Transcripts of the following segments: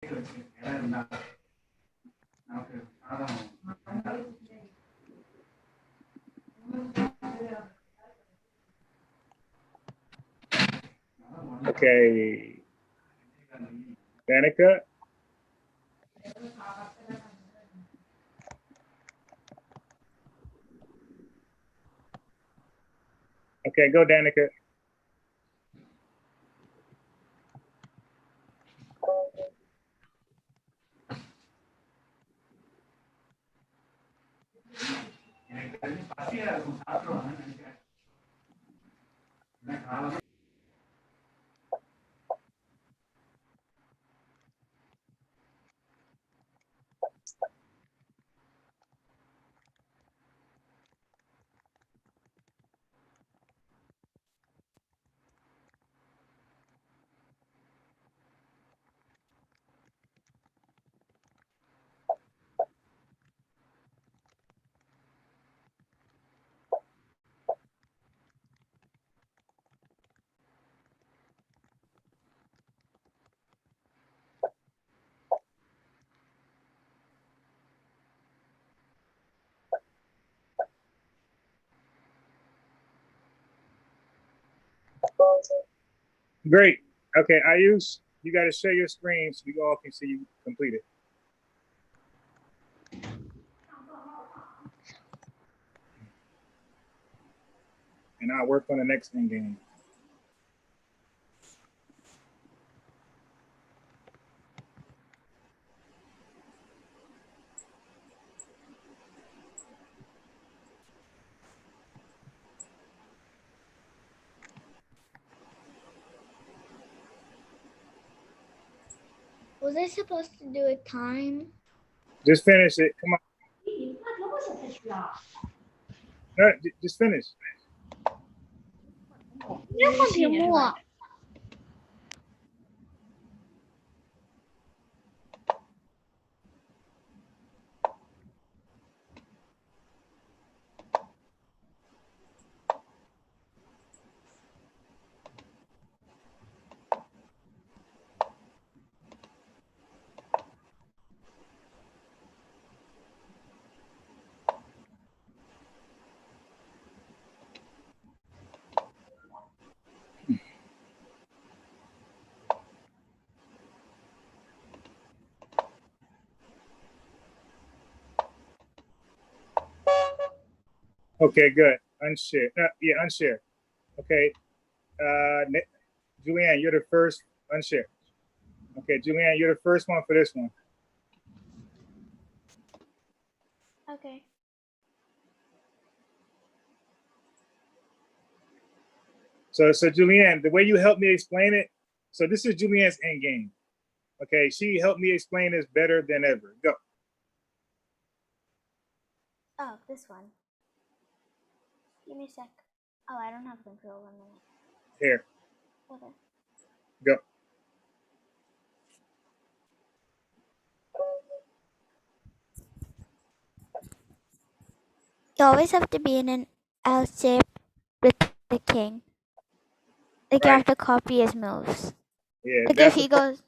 Okay, Danica. Okay, go Danica. Great. Okay, Ayush, you got to share your screen so we all can see you complete it. And I'll work on the next Endgame. Was I supposed to do a time? Just finish it. Come on. No, just finish. 你要换屏幕啊。Okay, good. Unshare. Yeah, unshare. Okay. Julianne, you're the first. Unshare. Okay, Julianne, you're the first one for this one. Okay. So Julianne, the way you helped me explain it, so this is Julianne's end game. Okay, she helped me explain this better than ever. Go. Oh, this one. Give me a sec. Oh, I don't have control 1 minute. Here. Okay. Go. You always have to be in an L shape with the king. Like you Right. have to copy his moves. Yeah, Like if that's he goes,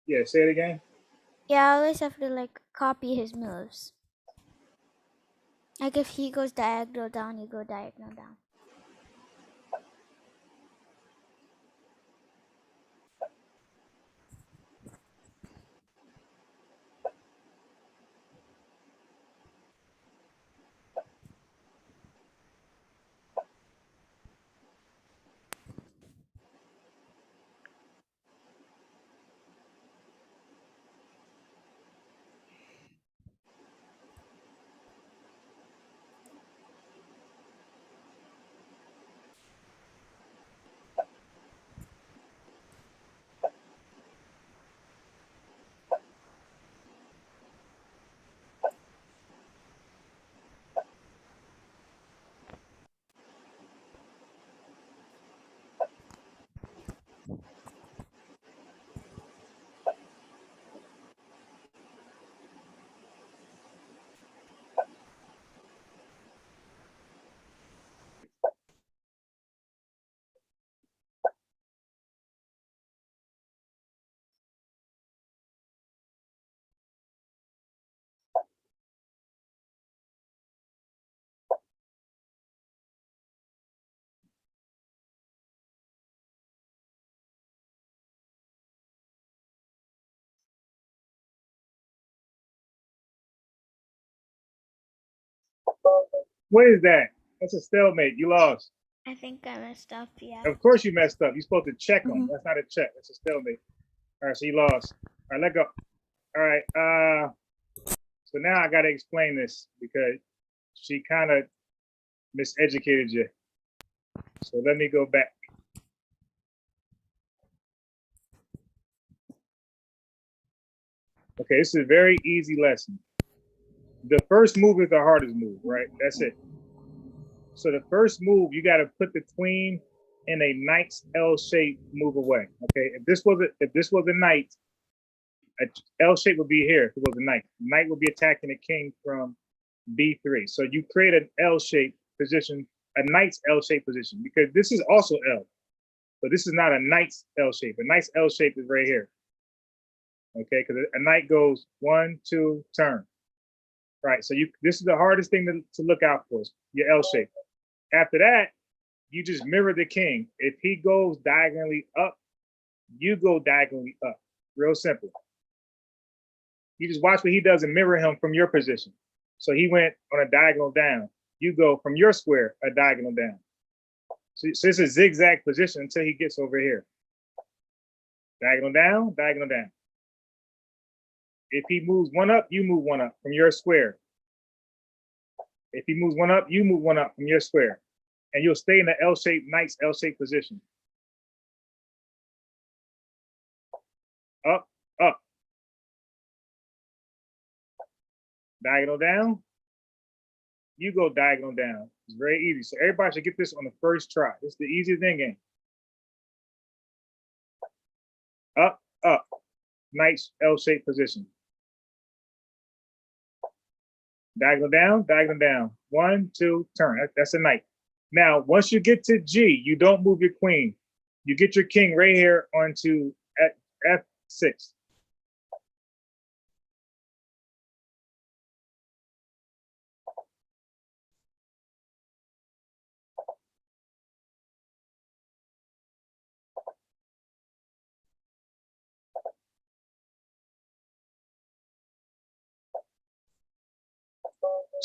yeah, say it again. yeah, I always have to like copy his moves. Like if he goes diagonal down, you go diagonal down. What is that? That's a stalemate. You lost. I think I messed up. Yeah. Of course you messed up. You're supposed to check them. Mhm. That's not a check. That's a stalemate. All right, so you lost. All right, let go. All right. So now I gotta explain this because she kind of miseducated you. So let me go back. Okay, this is a very easy lesson. The first move is the hardest move, right? That's it. So the first move, you got to put the queen in a knight's L shape move away. Okay, if this was a knight, a L shape would be here. If it was a knight, knight would be attacking the king from B3. So you create an L shape position, a knight's L shape position, because this is also L. But this is not a knight's L shape. A knight's L shape is right here. Okay, because a knight goes 1, 2, turn. Right. So this is the hardest thing to look out for, your L shape. After that, you just mirror the king. If he goes diagonally up, you go diagonally up. Real simple. You just watch what he does and mirror him from your position. So he went on a diagonal down. You go from your square a diagonal down. So it's a zigzag position until he gets over here. Diagonal down, diagonal down. If he moves one up, you move one up from your square. If he moves one up, you move one up from your square. And you'll stay in the L-shaped, nice L-shaped position. Up, up. Diagonal down. You go diagonal down. It's very easy. So everybody should get this on the first try. It's the easiest thing in. Up, up. Nice L-shaped position. Diagonal down, diagonal down. 1, 2, turn. That's a knight. Now, once you get to G, you don't move your queen. You get your king right here onto F6.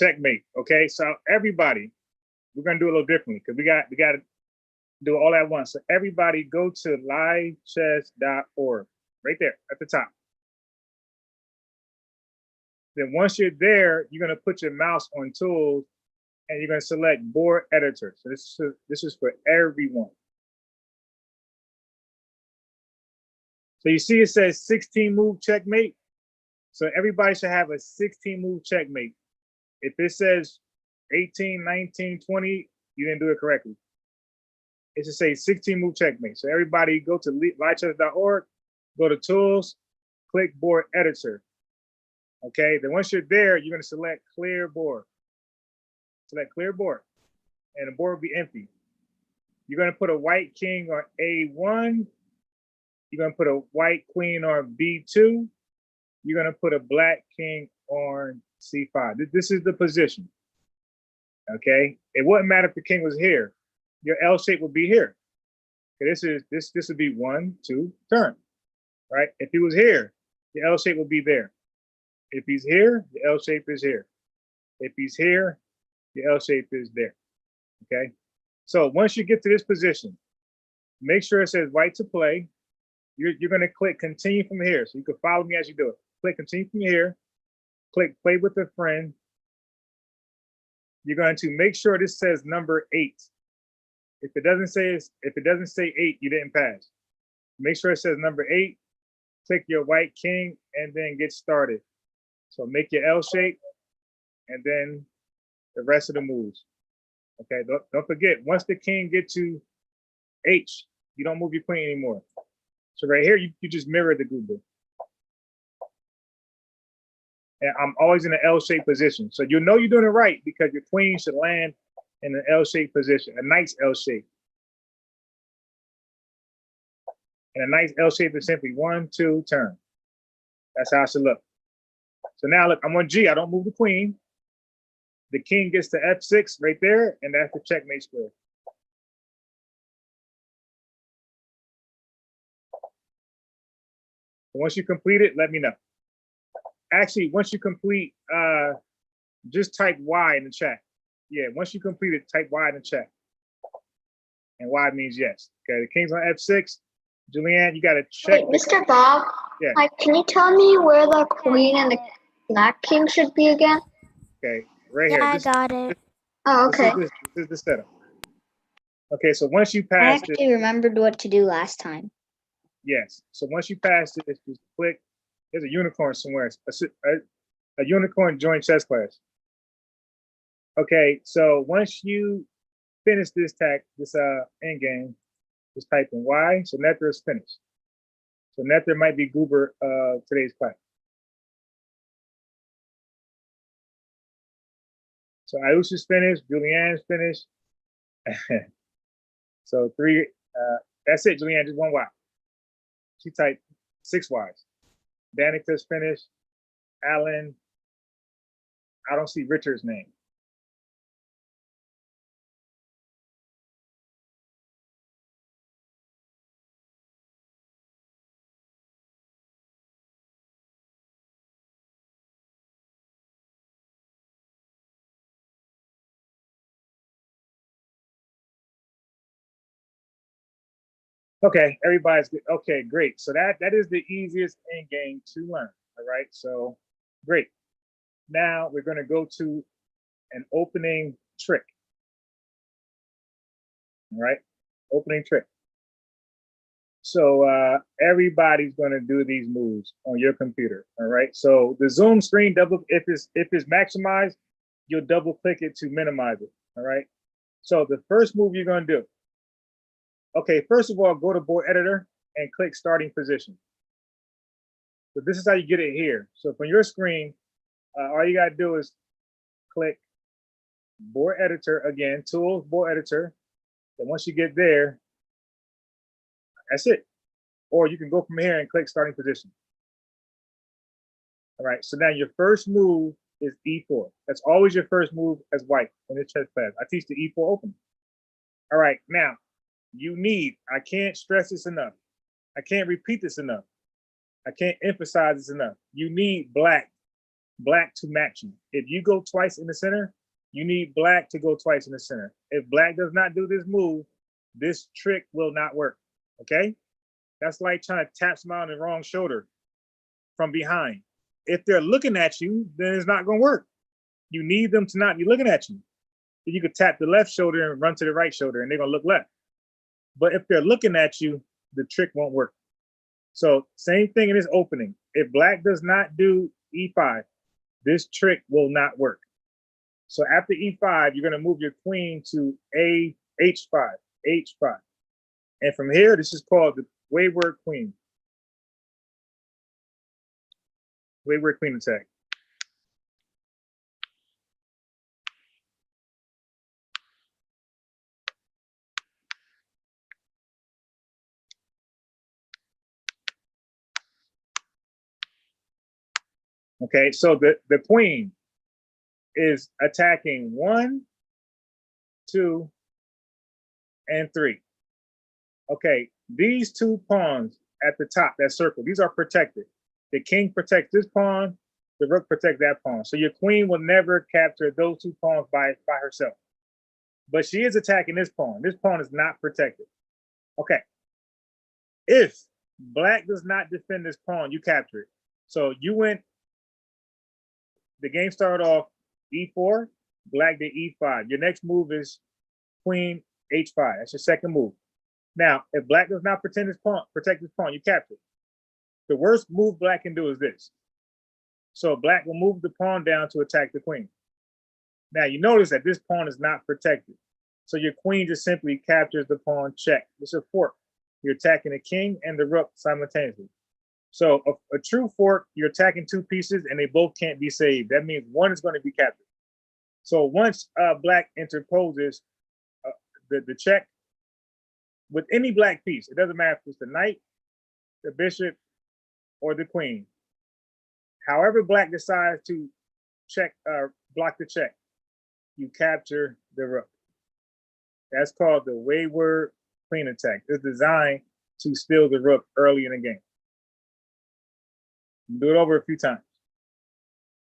Checkmate. Okay, so everybody, we're gonna do a little differently because we got to do it all at once. So everybody go to livechess.org right there at the top. Then once you're there, you're gonna put your mouse on tools and you're gonna select board editor. So this is for everyone. So you see it says 16 move checkmate. So everybody should have a 16 move checkmate. If it says 18, 19, 20, you didn't do it correctly. It should say 16 move checkmate. So everybody go to livechess.org, go to tools, click board editor. Okay, then once you're there, you're gonna select clear board. Select clear board, and the board will be empty. You're gonna put a white king on A1. You're gonna put a white queen on B2. You're gonna put a black king on C5. This is the position. Okay, it wouldn't matter if the king was here. Your L shape would be here. Okay, this would be 1, 2, turn. Right? If he was here, the L shape would be there. If he's here, the L shape is here. If he's here, the L shape is there. Okay. So once you get to this position, make sure it says white to play. You're going to click continue from here. So you can follow me as you do it. Click continue from here. Click play with a friend. You're going to make sure this says number 8. If it doesn't say 8, you didn't pass. Make sure it says number 8. Click your white king and then get started. So make your L shape and then the rest of the moves. Okay, don't forget, once the king get to H, you don't move your queen anymore. So right here, you just mirror the Google. And I'm always in an L-shaped position. So you know you're doing it right because your queen should land in an L-shaped position, a nice L shape. And a nice L shape is simply 1, 2, turn. That's how it should look. So now look, I'm on G, I don't move the queen. The king gets to F6 right there, and that's the checkmate square. Once you complete it, let me know. Actually, once you complete, just type Y in the chat. Yeah, once you complete it, type Y in the chat. And Y means yes. Okay, the king's on F6. Julianne, you got to check. Wait, Mr. Bob, Yeah. can you tell me where the queen and the black king should be again? Okay, right Yeah, here. I got it. Oh, okay. This is the setup. Okay, so once you I pass it, actually remembered what to do last time. yes. So once you pass it, just click. There's a unicorn somewhere. A unicorn join chess class. Okay, so once you finish this end game, just type in Y. So Nether is finished. So Nether might be Goober today's class. So Ayush is finished, Julianne is finished. So that's it, Julianne, just one Y. She typed 6 Ys. Danica's finished. Alan, I don't see Richard's name. Okay, everybody's good. Okay, great. So that is the easiest end game to learn. All right, so great. Now we're going to go to an opening trick. All right, opening trick. So everybody's going to do these moves on your computer. All right. So the Zoom screen if it's maximized, you'll double click it to minimize it. All right. So the first move you're going to do. Okay, first of all, go to board editor and click starting position. So this is how you get it here. So from your screen, all you got to do is click board editor again, tools, board editor. And once you get there, that's it. Or you can go from here and click starting position. All right, so now your first move is E4. That's always your first move as white in the chess class. I teach the E4 open. All right, now I can't stress this enough. I can't repeat this enough. I can't emphasize this enough. You need black to match you. If you go twice in the center, you need black to go twice in the center. If black does not do this move, this trick will not work, okay? That's like trying to tap someone on the wrong shoulder from behind. If they're looking at you, then it's not going to work. You need them to not be looking at you. You could tap the left shoulder and run to the right shoulder, and they're going to look left. But if they're looking at you, the trick won't work. So same thing in this opening. If black does not do E5, this trick will not work. So after E5, you're going to move your queen to H5, H5. And from here, this is called the wayward queen. Wayward queen attack. Okay, so the queen is attacking 1, 2, and 3. Okay, these 2 pawns at the top, that circle, these are protected. The king protects this pawn, the rook protects that pawn. So your queen will never capture those 2 pawns by herself. But she is attacking this pawn. This pawn is not protected. Okay. If black does not defend this pawn, you capture it. So the game started off E4, black did E5. Your next move is queen H5. That's your second move. Now, if black does not protect this pawn, you capture it. The worst move black can do is this. So black will move the pawn down to attack the queen. Now you notice that this pawn is not protected. So your queen just simply captures the pawn check. It's a fork. You're attacking the king and the rook simultaneously. So a true fork, you're attacking 2 pieces and they both can't be saved. That means one is going to be captured. So once black interposes the check with any black piece, it doesn't matter if it's the knight, the bishop, or the queen. However black decides to block the check, you capture the rook. That's called the wayward queen attack. It's designed to steal the rook early in the game. Do it over a few times.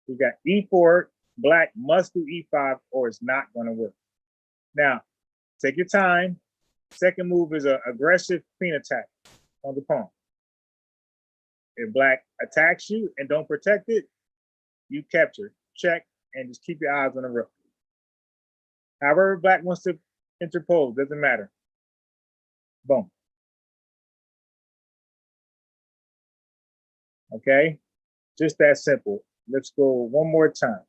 We got E4, Black must do e5 or it's not going to work. Now, take your time. Second move is an aggressive queen attack on the pawn. If black attacks you and don't protect it, you capture, check, and just keep your eyes on the rook. However black wants to interpose, doesn't matter. Boom. Okay, just that simple. Let's go one more time.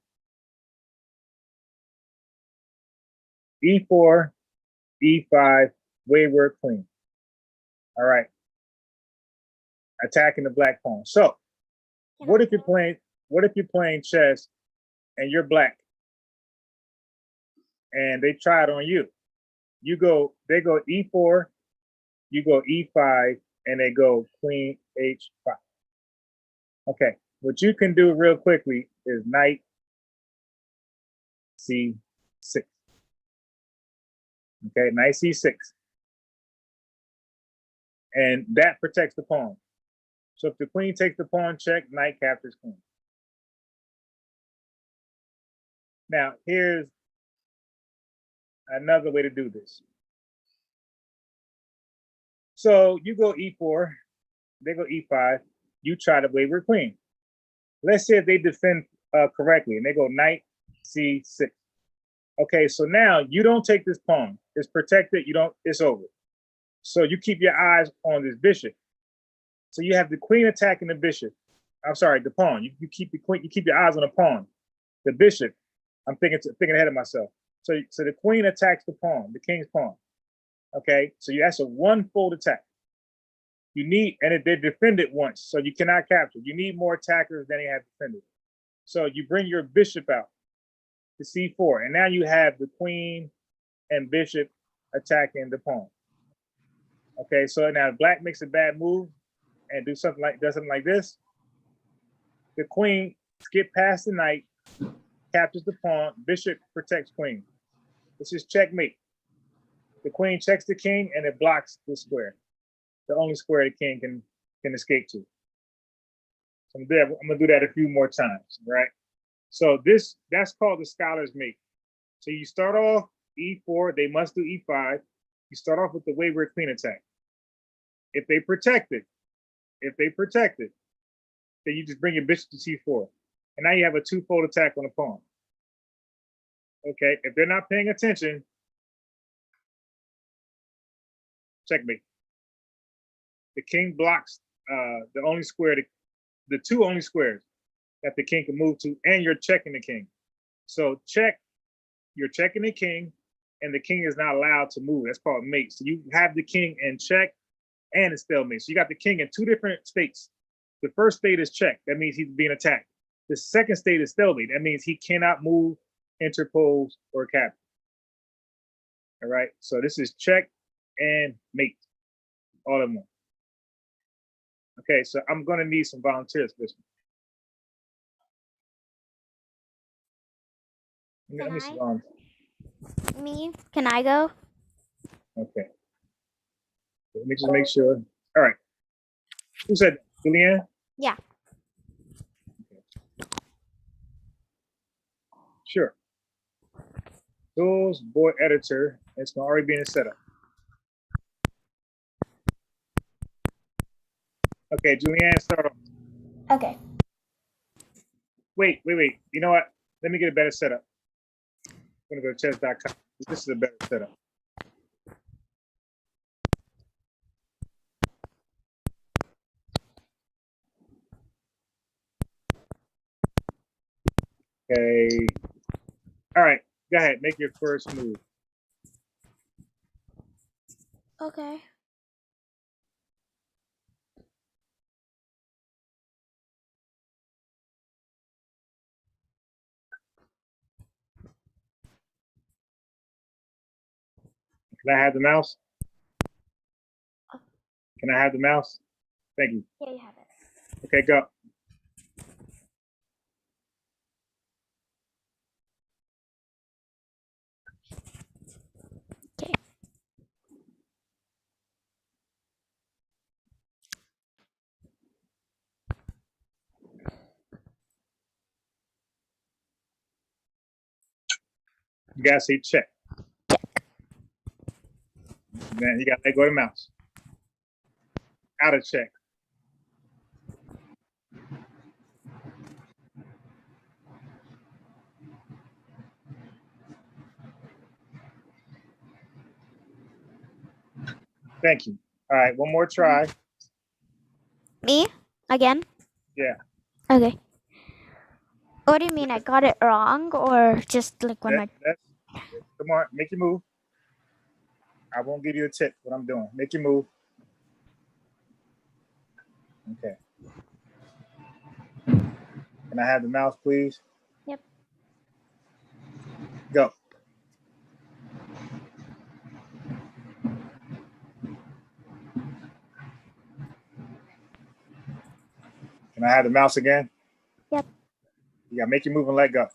E4, E5, wayward queen. All right. Attacking the black pawn. So what if you're playing chess and you're black and they try it on you? They go E4, you go E5, and they go queen H5. Okay, what you can do real quickly is knight C6. Okay, knight C6. And that protects the pawn. So if the queen takes the pawn check, knight captures queen. Now, here's another way to do this. So you go E4, they go E5, you try to wayward queen. Let's say if they defend correctly and they go knight C6. Okay, so now you don't take this pawn. It's protected, it's over. So you keep your eyes on this bishop. So you have the queen attacking the bishop. I'm sorry, the pawn. You keep the queen, you keep your eyes on the pawn. The bishop, I'm thinking ahead of myself. So the queen attacks the pawn, the king's pawn. Okay, so that's a one fold attack. You need, and they defended once, so you cannot capture. You need more attackers than they have defended. So you bring your bishop out to C4, and now you have the queen and bishop attacking the pawn. Okay, so now if black makes a bad move and does something like this, the queen skip past the knight, captures the pawn, bishop protects queen. This is checkmate. The queen checks the king and it blocks this square. The only square the king can escape to. So I'm gonna do that a few more times, right? So that's called the scholar's mate. So you start off E4, they must do E5. You start off with the wayward queen attack. If they protect it, then you just bring your bishop to C4. And now you have a two-fold attack on the pawn. Okay, if they're not paying attention, checkmate. The king blocks the only square, the two only squares that the king can move to, and you're checking the king. So check, you're checking the king, and the king is not allowed to move. That's called mate. So you have the king in check and it's stalemate. So you got the king in two different states. The first state is check. That means he's being attacked. The second state is stalemate. That means he cannot move, interpose, or capture. All right. So this is check and mate, all in one. Okay. So I'm going to need some volunteers for this one. Let me see volunteers. Me? Can I go? Okay. Let me just make sure. All right. Who said Julianne? Yeah. Okay. Sure. Tools, board editor. It's going to already be in the setup. Okay, Julianne, start off. Okay. Wait. You know what? Let me get a better setup. I'm going to go to chess.com. This is a better setup. Okay. All right. Go ahead. Make your first move. Okay. Can I have the mouse? Can I have the mouse? Thank you. Yeah, you have it. Okay, go. Okay. You gotta say check. Then you gotta let go of the mouse. Out of check. Thank you. All right, one more try. Me? Again? Yeah. Okay. What do you mean? I got it wrong, or just like when my Come on, make your move. I won't give you a tip what I'm doing. Make your move. Okay. Can I have the mouse, please? Yep. Go. Can I have the mouse again? Yep. You gotta make your move and let go.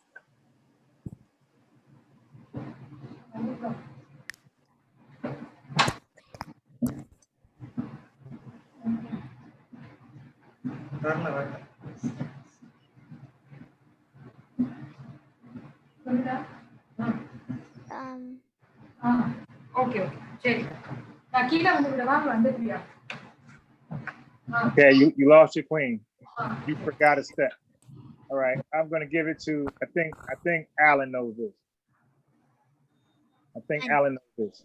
Okay okay சரி நான் கீழே வந்து விடவா வந்துட்டியா Okay, you lost your queen. You forgot a step. All right, I'm gonna give it to I think Alan knows this. I think Alan knows this.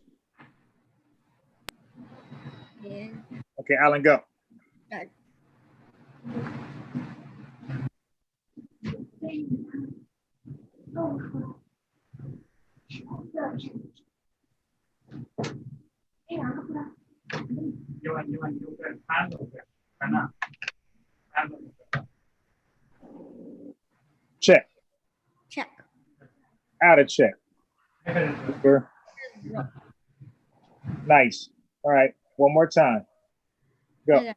Yeah. Okay, Alan, go. Check. Check. Out of check. Super. Nice. All right, one more time. Go. Okay.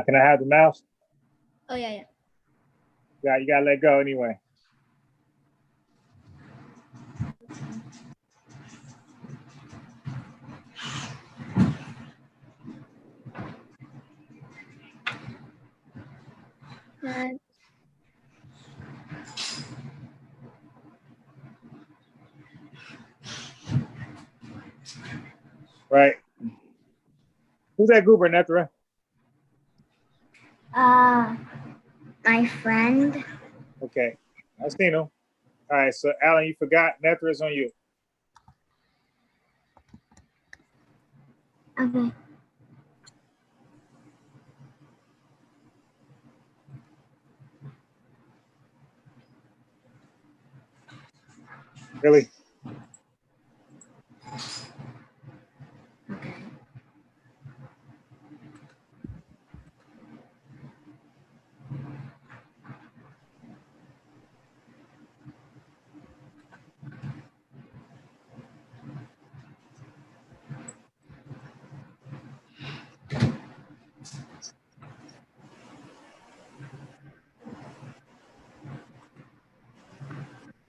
Can I have the mouse? Oh yeah, yeah. Yeah, you gotta let go anyway. Right. Who's that goober, Nethra? My friend. Okay, I seen him. All right, so Alan, you forgot Nethra's on you. Okay. Really? Okay.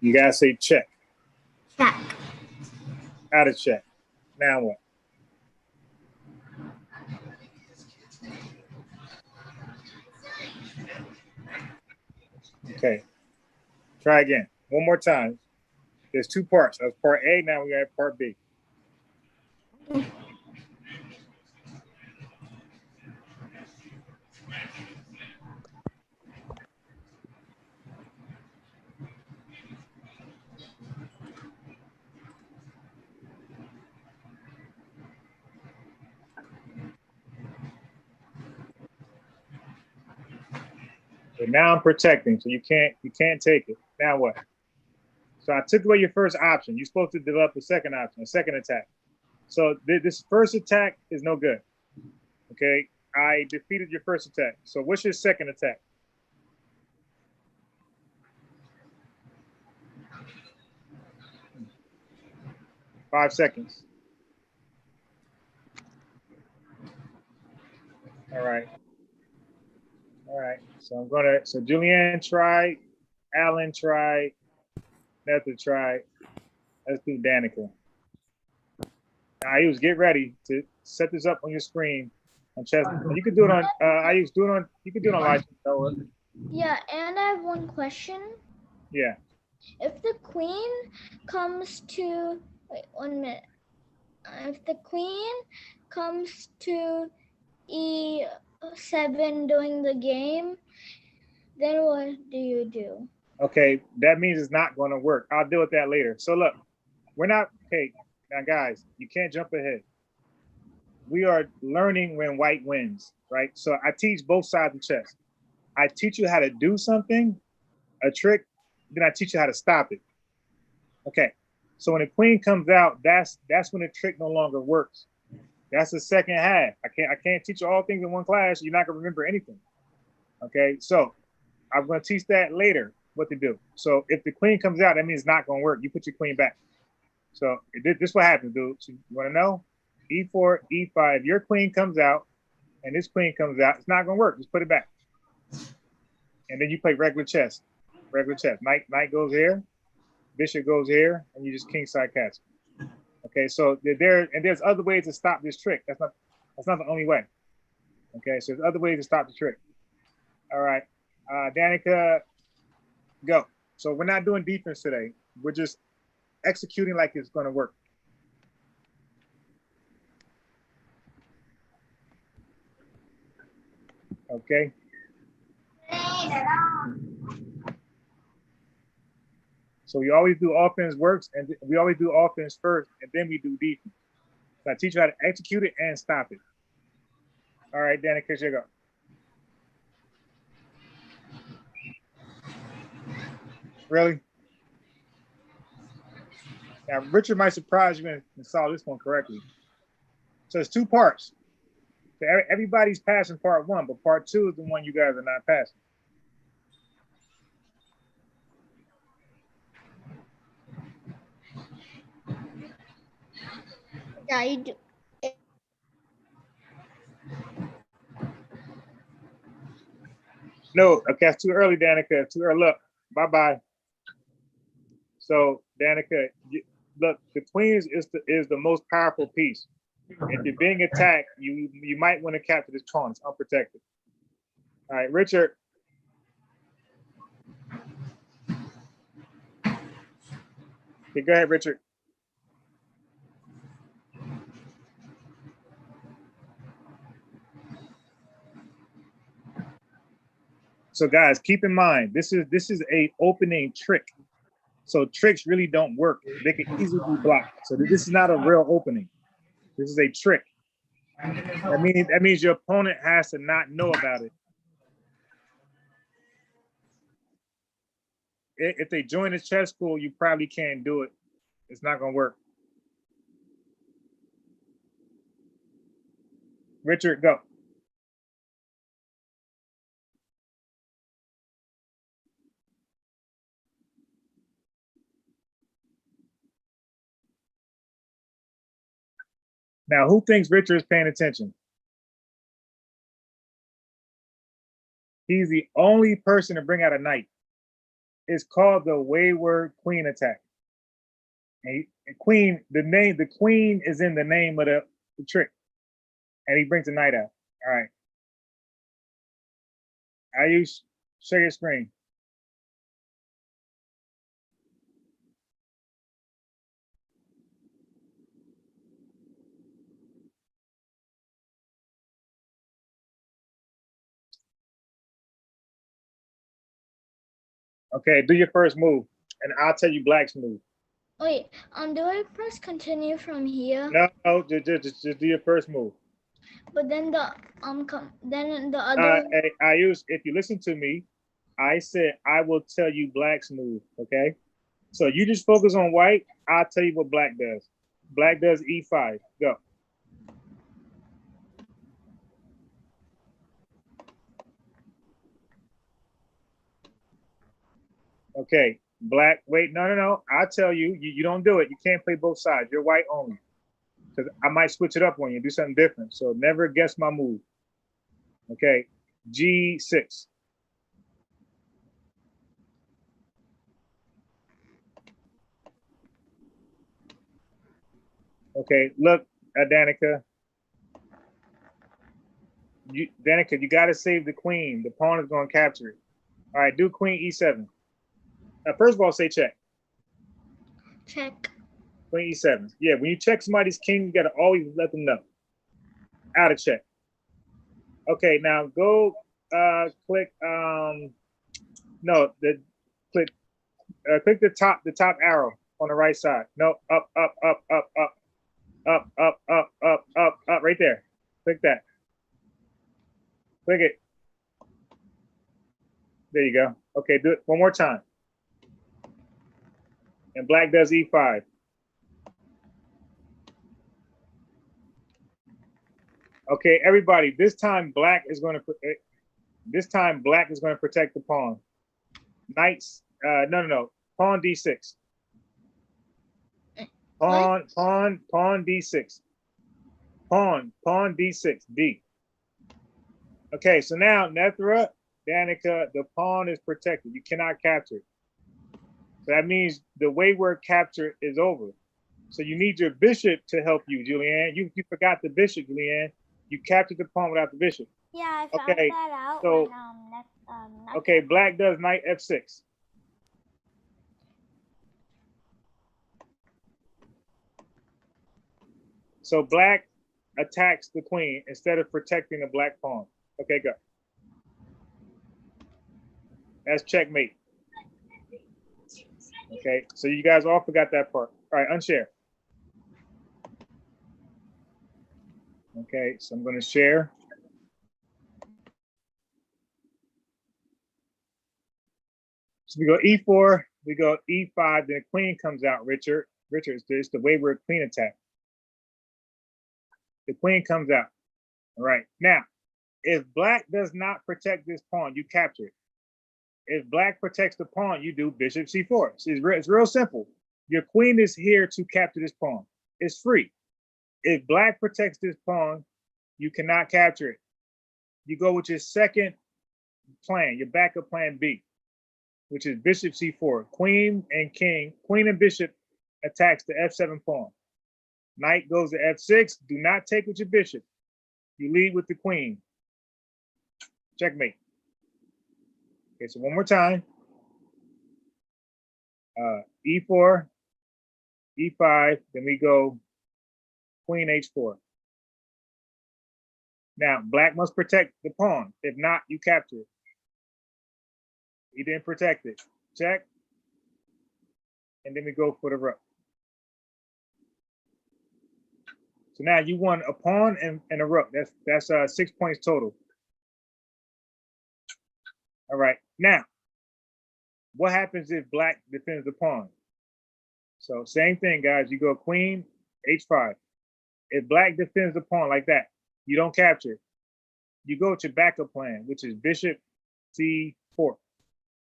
You gotta say check. Check. Out of check. Now what? Okay. Try again. One more time. There's two parts. That was part A. Now we got part B. So now I'm protecting, so you can't take it. Now what? So I took away your first option. You're supposed to develop a second option, a second attack. So this first attack is no good. Okay, I defeated your first attack. So what's your second attack? Five seconds. All right. All right. So I'm gonna. So Julianne tried. Alan tried. Nothing. Try. Let's do Danica. Ayush, get ready to set this up on your screen on chess. You could do it on Ayush, do it on you could do it on live. Yeah, and I have one question. Yeah. If the queen comes to, wait 1 minute. If the queen comes to e7 during the game, then what do you do? Okay, that means it's not going to work. I'll deal with that later. So look, we're not okay. Now, guys, you can't jump ahead. We are learning when white wins, right? So I teach both sides of chess. I teach you how to do something, a trick, then I teach you how to stop it. Okay. So when the queen comes out, that's when the trick no longer works. That's the second half. I can't teach you all things in one class. You're not gonna remember anything. Okay. So I'm gonna teach that later what to do. So if the queen comes out, that means it's not gonna work. You put your queen back. So this is what happens, dude. So you wanna know? E4, E5. Your queen comes out, and this queen comes out. It's not gonna work. Just put it back. And then you play regular chess. Regular chess. Knight goes here, bishop goes here, and you just kingside castle. Okay, so there's other ways to stop this trick. That's not the only way. Okay, so there's other ways to stop the trick. All right, Danica, go. So we're not doing defense today. We're just executing like it's going to work. Okay. So we always do offense works, and we always do offense first, and then we do defense. So I teach you how to execute it and stop it. All right, Danica, here you go. Really? Now, Richard might surprise you and saw this one correctly. So it's two parts. So everybody's passing part one, but part two is the one you guys are not passing. Yeah, you do. No, okay, it's too early, Danica. It's too early. Look, bye-bye. So, Danica, look, the queen is the most powerful piece. If you're being attacked, you might want to capture this pawn. It's unprotected. All right, Richard. Okay, go ahead, Richard. So guys, keep in mind, this is a opening trick. So tricks really don't work. They can easily be blocked. So this is not a real opening. This is a trick. That means your opponent has to not know about it. If they join the chess school, you probably can't do it. It's not gonna work. Richard, go. Now, who thinks Richard is paying attention? He's the only person to bring out a knight. It's called the wayward queen attack. And queen, the queen is in the name of the trick. And he brings the knight out. All right. Ayush, share your screen. Okay, do your first move, and I'll tell you Black's move. Wait, do I press continue from here? No, just do your first move. But then then the other. Hey, Ayush, if you listen to me, I said I will tell you Black's move. Okay, so you just focus on white. I'll tell you what Black does. Black does E5. Go. Okay, Black. Wait, no. I'll tell you. You don't do it. You can't play both sides. You're white only. Because I might switch it up on you, do something different. So never guess my move. Okay, G6. Okay, look, Danica. Danica, you got to save the queen. The pawn is going to capture it. All right, do queen e7. First of all, say check. Check. Queen e7. Yeah, when you check somebody's king, you got to always let them know. Out of check. Okay, now go click no, click click the top arrow on the right side. No, up, right there. Click that. Click it. There you go. Okay, do it one more time. And black does e5. Okay, everybody, this time black is going to protect the pawn. Knights, no. Pawn d6. Pawn d6. Pawn d6, D. Okay, so now Nethra, Danica, the pawn is protected. You cannot capture it. So that means the wayward capture is over. So you need your bishop to help you, Julianne. You forgot the bishop, Julianne. You captured the pawn without the bishop. Yeah, I found Okay, that out so when okay, black does knight f6. So black attacks the queen instead of protecting the black pawn. Okay, go. That's checkmate. Okay, so you guys all forgot that part. All right, unshare. Okay, so I'm going to share. So we go e4, we go e5, then the queen comes out, Richard. Richard, it's the wayward queen attack. The queen comes out. All right, now, if black does not protect this pawn, you capture it. If black protects the pawn, you do bishop c4. It's real simple. Your queen is here to capture this pawn. It's free. If black protects this pawn, you cannot capture it. You go with your second plan, your backup plan B, which is bishop c4. Queen and bishop attacks the f7 pawn. Knight goes to f6. Do not take with your bishop. You lead with the queen. Checkmate. Okay, so one more time. E4, E5, then we go queen H4. Now, black must protect the pawn. If not, you capture it. He didn't protect it. Check. And then we go for the rook. So now you won a pawn and a rook. That's 6 points total. All right. Now, what happens if black defends the pawn? So same thing, guys. You go queen, H5. If black defends the pawn like that, you don't capture it. You go to your backup plan, which is bishop C4.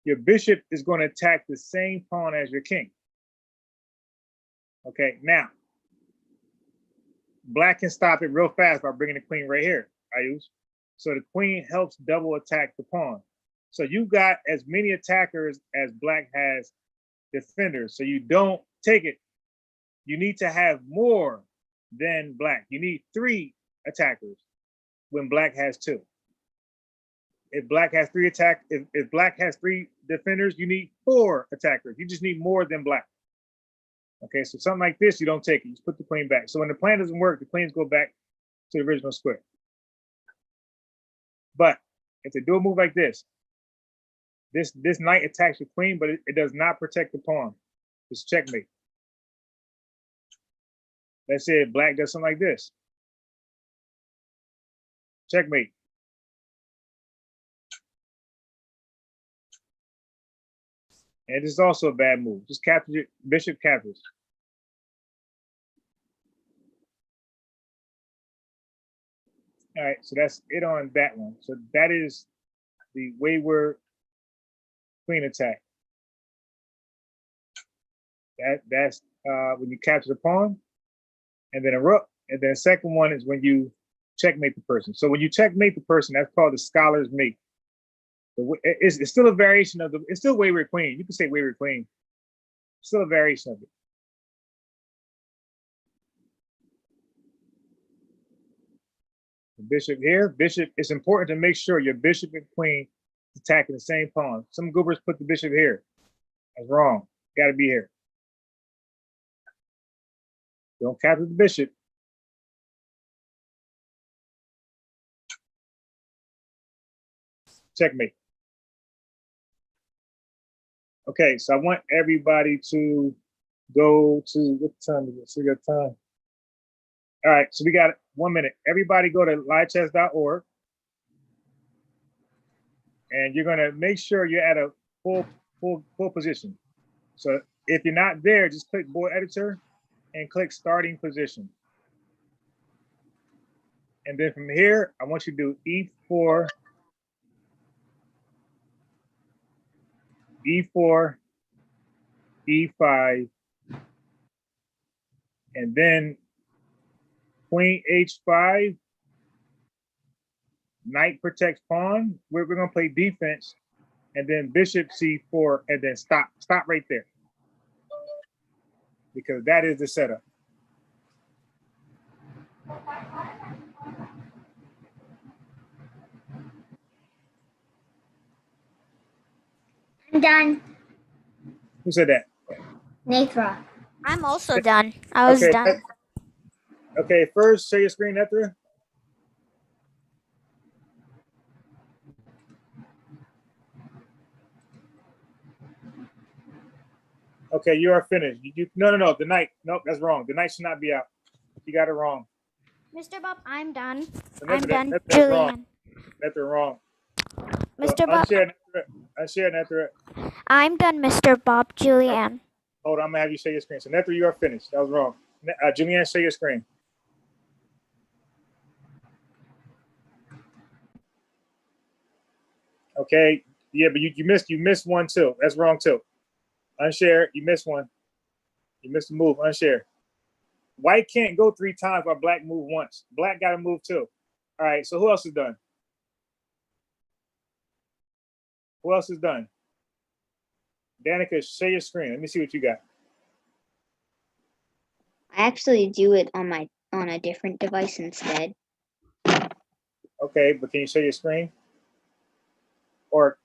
Your bishop is going to attack the same pawn as your king. Okay, now, black can stop it real fast by bringing the queen right here, Ayush. So the queen helps double attack the pawn. So you got as many attackers as black has defenders. So you don't take it. You need to have more than black. You need 3 attackers when black has 2. If black has 3 if black has 3 defenders, you need 4 attackers. You just need more than black. Okay, so something like this, you don't take it. You just put the queen back. So when the plan doesn't work, the queens go back to the original square. But if they do a move like this knight attacks the queen, but it does not protect the pawn. It's checkmate. Let's say black does something like this. Checkmate. And this is also a bad move. Just capture it. Bishop captures. All right, so that's it on that one. So that is the wayward queen attack. That's when you capture the pawn, and then a rook, and then the second one is when you checkmate the person. So when you checkmate the person, that's called the scholar's mate. It's still a variation of it's still wayward queen. You can say wayward queen. Still a variation of it. Bishop here. Bishop, it's important to make sure your bishop and queen is attacking the same pawn. Some goobers put the bishop here. That's wrong. Got to be here. Don't capture the bishop. Checkmate. Okay, so I want everybody to go to, what time is it? So we got time. All right, so we got 1 minute. Everybody go to livechess.org. And you're gonna make sure you're at a full position. So if you're not there, just click board editor and click starting position. And then from here, I want you to do E4, E4, E5, and then Queen H5, Knight protects pawn. We're gonna play defense, and then Bishop C4, and then stop right there. Because that is the setup. I'm done. Who said that? Nathra. I'm also done. I was Okay, done. okay, first share your screen, Ethra. Okay, you are finished. No. The knight. Nope, that's wrong. The knight should not be out. You got it wrong. Mr. Bob, I'm done. So I'm done. That's Julian. wrong. That's wrong. Mr. Bob, Unshare Nethra. I'm done, Mr. Bob. Julian. Hold on, I'm gonna have you share your screen. So Nethra, you are finished. That was wrong. Julianne, share your screen. Okay. Yeah, but you missed one too. That's wrong too. Unshare. You missed one. You missed a move. Unshare. White can't go 3 times while black move once. Black got to move too. All right. So who else is done? Who else is done? Danica, share your screen. Let me see what you got. I actually do it on a different device instead. Okay, but can you share your screen? Or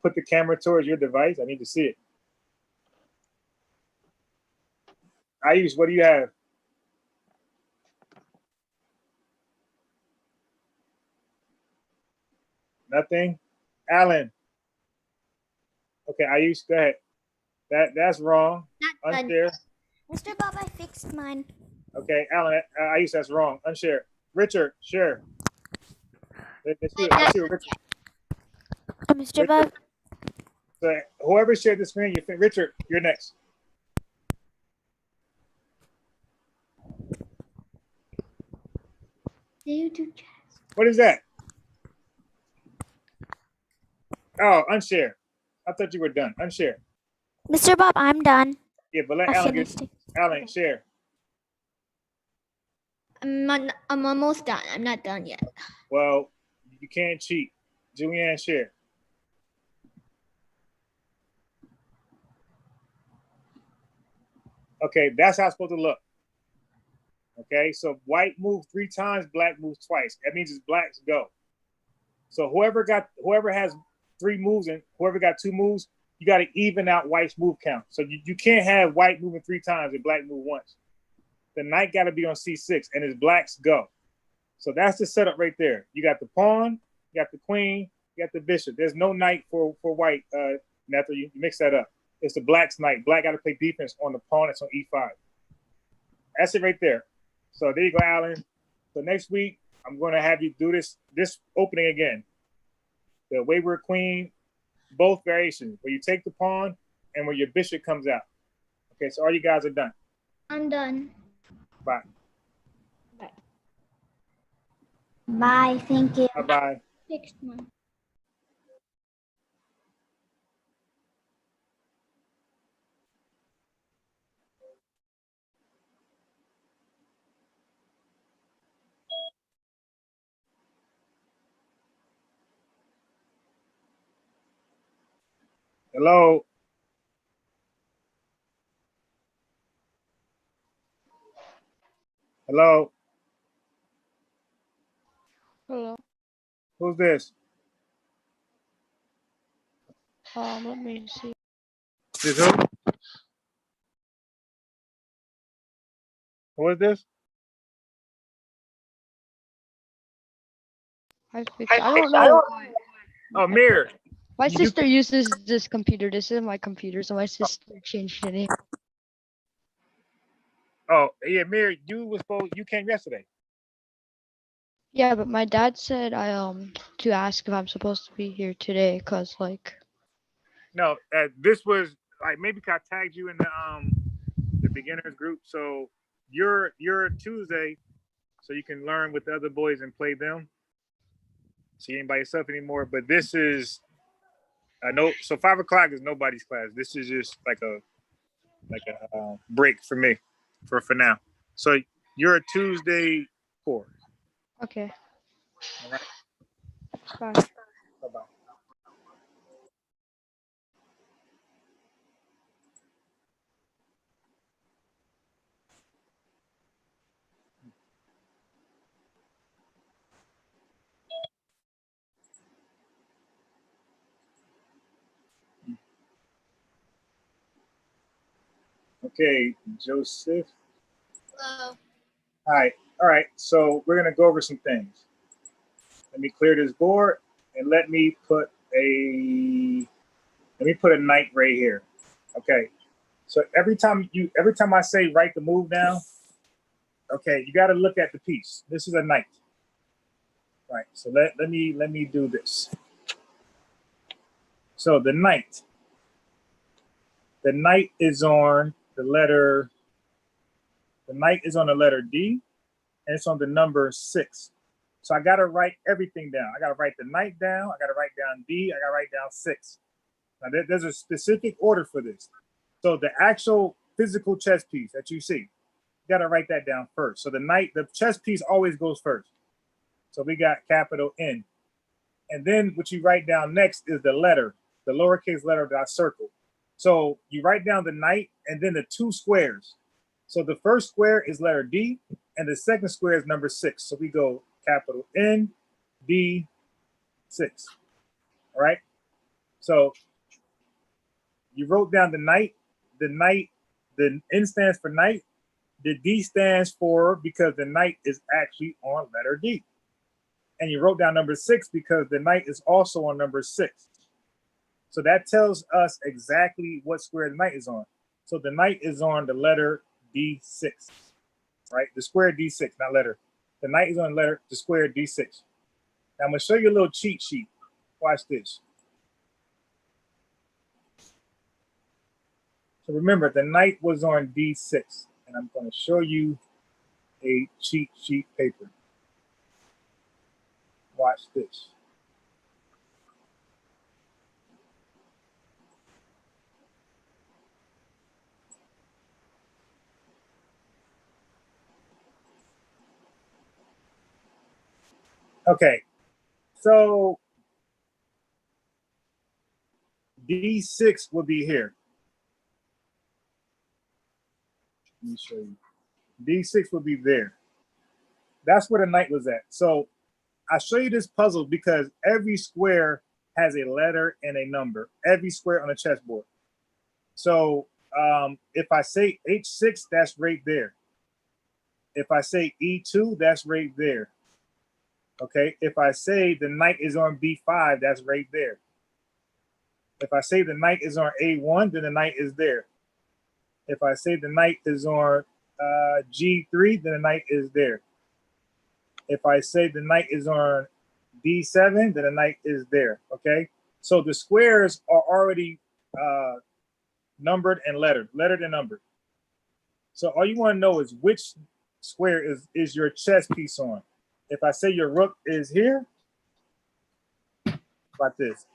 put the camera towards your device? I need to see it. Ayush, what do you have? Nothing? Alan. Okay, Ayush, go ahead. That's wrong. Not done. Unshare. Mr. Bob, I fixed mine. Okay, Alan, Ayush, that's wrong. Unshare. Richard, share. Let's see what Richard. Mr. Bob, So whoever shared the screen, Richard, you're next. Do you do chess? What is that? Oh, unshare. I thought you were done. Unshare. Mr. Bob, I'm done. Yeah, but let I Alan finished get. it. Alan, share. I'm almost done. I'm not done yet. Well, you can't cheat. Julianne, share. Okay, that's how it's supposed to look. Okay, so white moves 3 times, black moves twice. That means it's black's go. So whoever has 3 moves and whoever got 2 moves, you got to even out white's move count. So you can't have white moving 3 times and black move once. The knight got to be on C6 and it's black's go. So that's the setup right there. You got the pawn, you got the queen, you got the bishop. There's no knight for white. Nethra, you mix that up. It's the black's knight. Black got to play defense on the pawn that's on E5. That's it right there. So there you go, Alan. So next week, I'm going to have you do this opening again. The wayward queen, both variations, where you take the pawn and where your bishop comes out. Okay, so all you guys are done. I'm done. Bye. Bye. Thank you. Bye-bye. Fixed one. Hello. Hello. Hello. Who's this? Let me see. This who? Who is this? I don't know. Oh, Mirror. My You- sister uses this computer. This is my computer, so my sister changed the name. Oh, yeah, Mirror. You came yesterday. Yeah, but my dad said to ask if I'm supposed to be here today, cause like No, this was like maybe I tagged you in the beginners group. So you're Tuesday, so you can learn with the other boys and play them. So you ain't by yourself anymore. But this is no. So 5 o'clock is nobody's class. This is just like a break for me for now. So you're a Tuesday 4. okay. All right. Bye. Bye bye. Okay, Joseph. Hello. Hi. All right. So we're gonna go over some things. Let me clear this board and let me put a knight right here. Okay. So every time I say write the move down, okay, you got to look at the piece. This is a knight. Right. So let me do this. So the knight is on the letter D, and it's on the number 6. So I got to write everything down. I got to write the knight down. I got to write down D. I got to write down 6. Now there's a specific order for this. So the actual physical chess piece that you see, you got to write that down first. So the chess piece always goes first. So we got capital N. And then what you write down next is the letter, the lowercase letter that I circled. So you write down the knight and then the 2 squares. So the first square is letter D and the second square is number 6. So we go capital N, D, 6. All right. So you wrote down the knight, the N stands for knight, the D stands for because the knight is actually on letter D. And you wrote down number 6 because the knight is also on number 6. So that tells us exactly what square the knight is on. So the knight is on the letter D6, right? The square D6, not letter. The knight is on the square D6. Now I'm gonna show you a little cheat sheet. Watch this. So remember, the knight was on D6, and I'm gonna show you a cheat sheet paper. Watch this. Okay, so D6 will be here. Let me show you. D6 will be there. That's where the knight was at. So I show you this puzzle because every square has a letter and a number. Every square on the chessboard. So if I say H6, that's right there. If I say E2, that's right there. Okay. If I say the knight is on B5, that's right there. If I say the knight is on A1, then the knight is there. If I say the knight is on G3, then the knight is there. If I say the knight is on D7, then the knight is there. Okay. So the squares are already numbered and lettered and numbered. So all you want to know is which square is your chess piece on. If I say your rook is here, like this.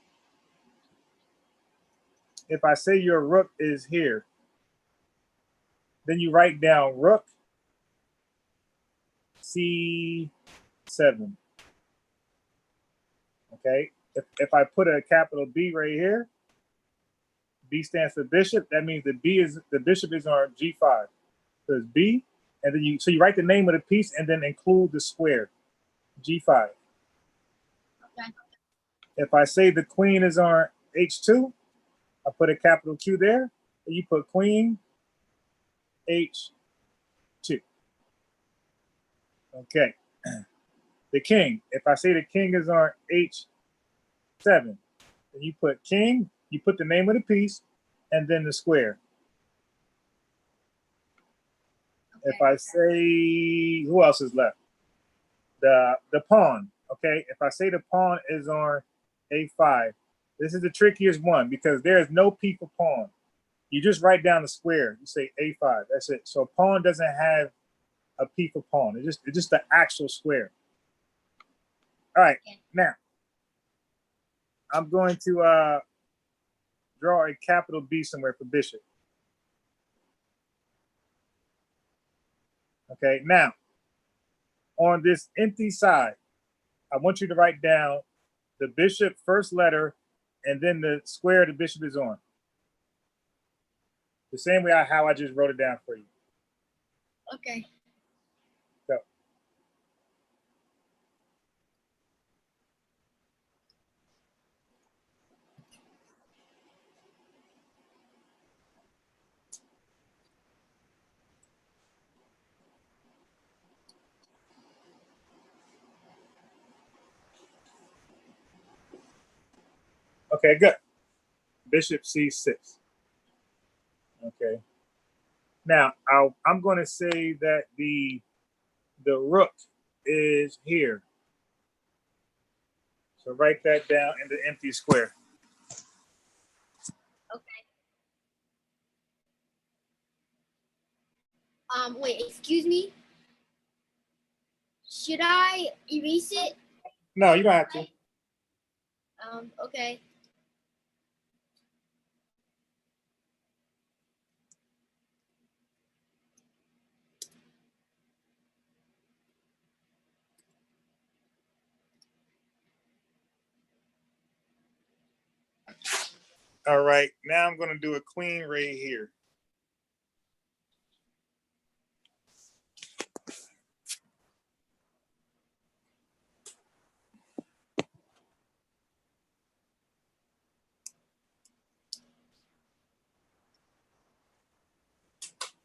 If I say your rook is here, then you write down rook C7. Okay. If I put a capital B right here, B stands for bishop. That means the bishop is on G5. So it's B, and then you write the name of the piece and then include the square, G5. If I say the queen is on H2, I put a capital Q there, and you put queen H2. Okay. The king. If I say the king is on H7, then you put king, you put the name of the piece, and then the square. Okay. If I say, who else is left? The pawn. Okay. If I say the pawn is on A5, this is the trickiest one because there is no P for pawn. You just write down the square. You say A5. That's it. So pawn doesn't have a P for pawn. It's just the actual square. All right. Now I'm going to draw a capital B somewhere for bishop. Okay. Now on this empty side, I want you to write down the bishop first letter and then the square the bishop is on. The same way how I just wrote it down for you. Okay. Go. Okay, good. Bishop C6. Okay. Now I'm going to say that the rook is here. So write that down in the empty square. Okay. Wait, excuse me. Should I erase it? No, you don't have to. Okay. All right. Now I'm going to do a queen right here.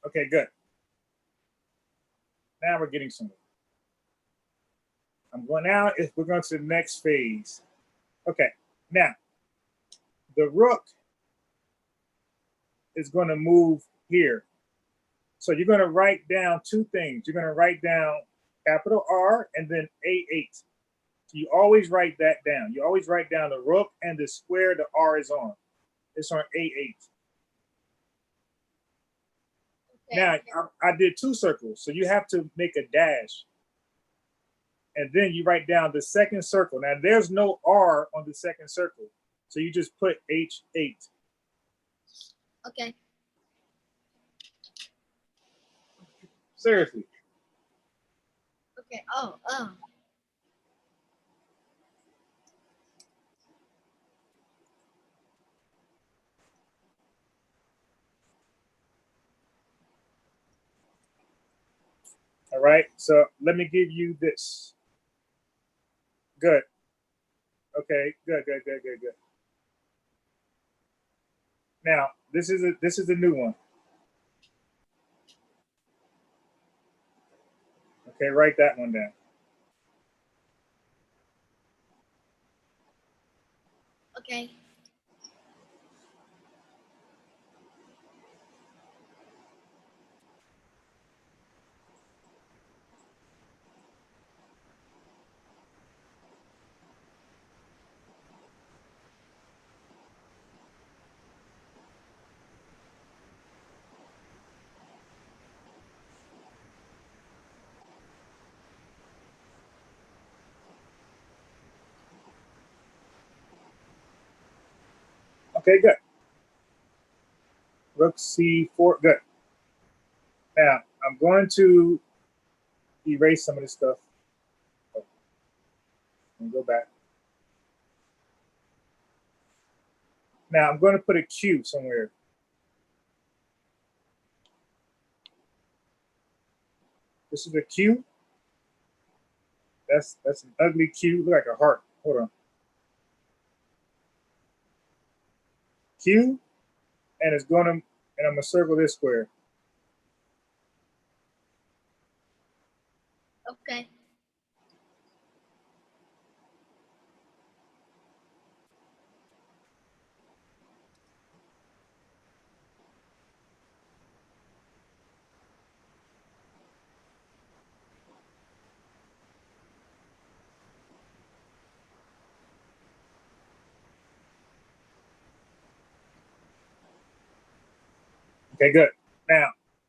Okay, good. Now we're getting somewhere. We're going to the next phase. Okay, now the rook is going to move here. So you're going to write down two things. You're going to write down capital R and then A8. So you always write that down. You always write down the rook and the square the R is on. It's on A8. Okay. Now, I did two circles, so you have to make a dash. And then you write down the second circle. Now, there's no R on the second circle, so you just put H8. Okay. Seriously. Okay. Oh. All right, so let me give you this. Good. Okay, good. Now, this is a new one. Okay, write that one down. Okay. Okay, good. Rook C4, good. Now, I'm going to erase some of this stuff. And go back. Now, I'm going to put a Q somewhere. This is a Q. That's an ugly Q. Look like a heart. Hold on. Q, and it's gonna, and I'm gonna circle this square. Okay. Okay, good. Now,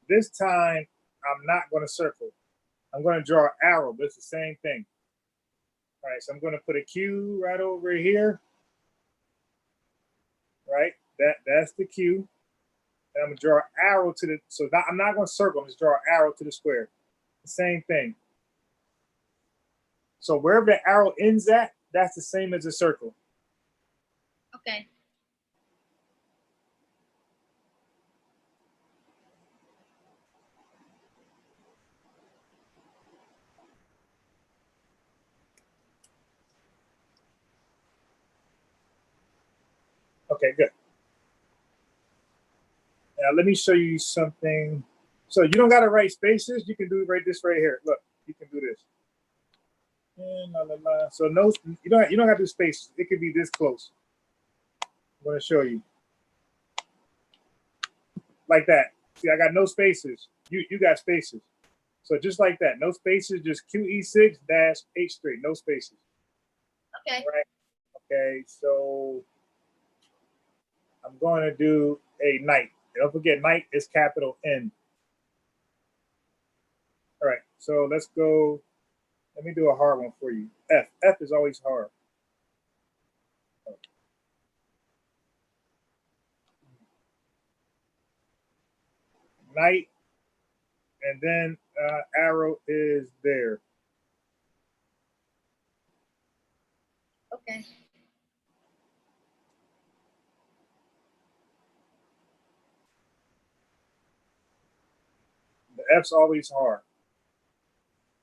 this time I'm not gonna circle. I'm gonna draw an arrow, but it's the same thing. All right, so I'm gonna put a Q right over here. Right, that's the Q. And I'm gonna draw an arrow to the, so not, I'm not gonna circle, I'm just draw an arrow to the square. The same thing. So wherever the arrow ends at, that's the same as a circle. Okay. Okay, good. Now let me show you something. So you don't gotta write spaces, you can do this right here. Look, you can do this. And so no, you don't have to do spaces. It could be this close. I'm gonna show you. Like that. See, I got no spaces. You got spaces. So just like that, no spaces, just QE6 dash H straight, no spaces. Okay. Right. Okay, so I'm going to do a night. Don't forget, night is capital N. All right, so let's go. Let me do a hard one for you. F. F is always hard. Night, and then arrow is there. Okay. The F's always hard.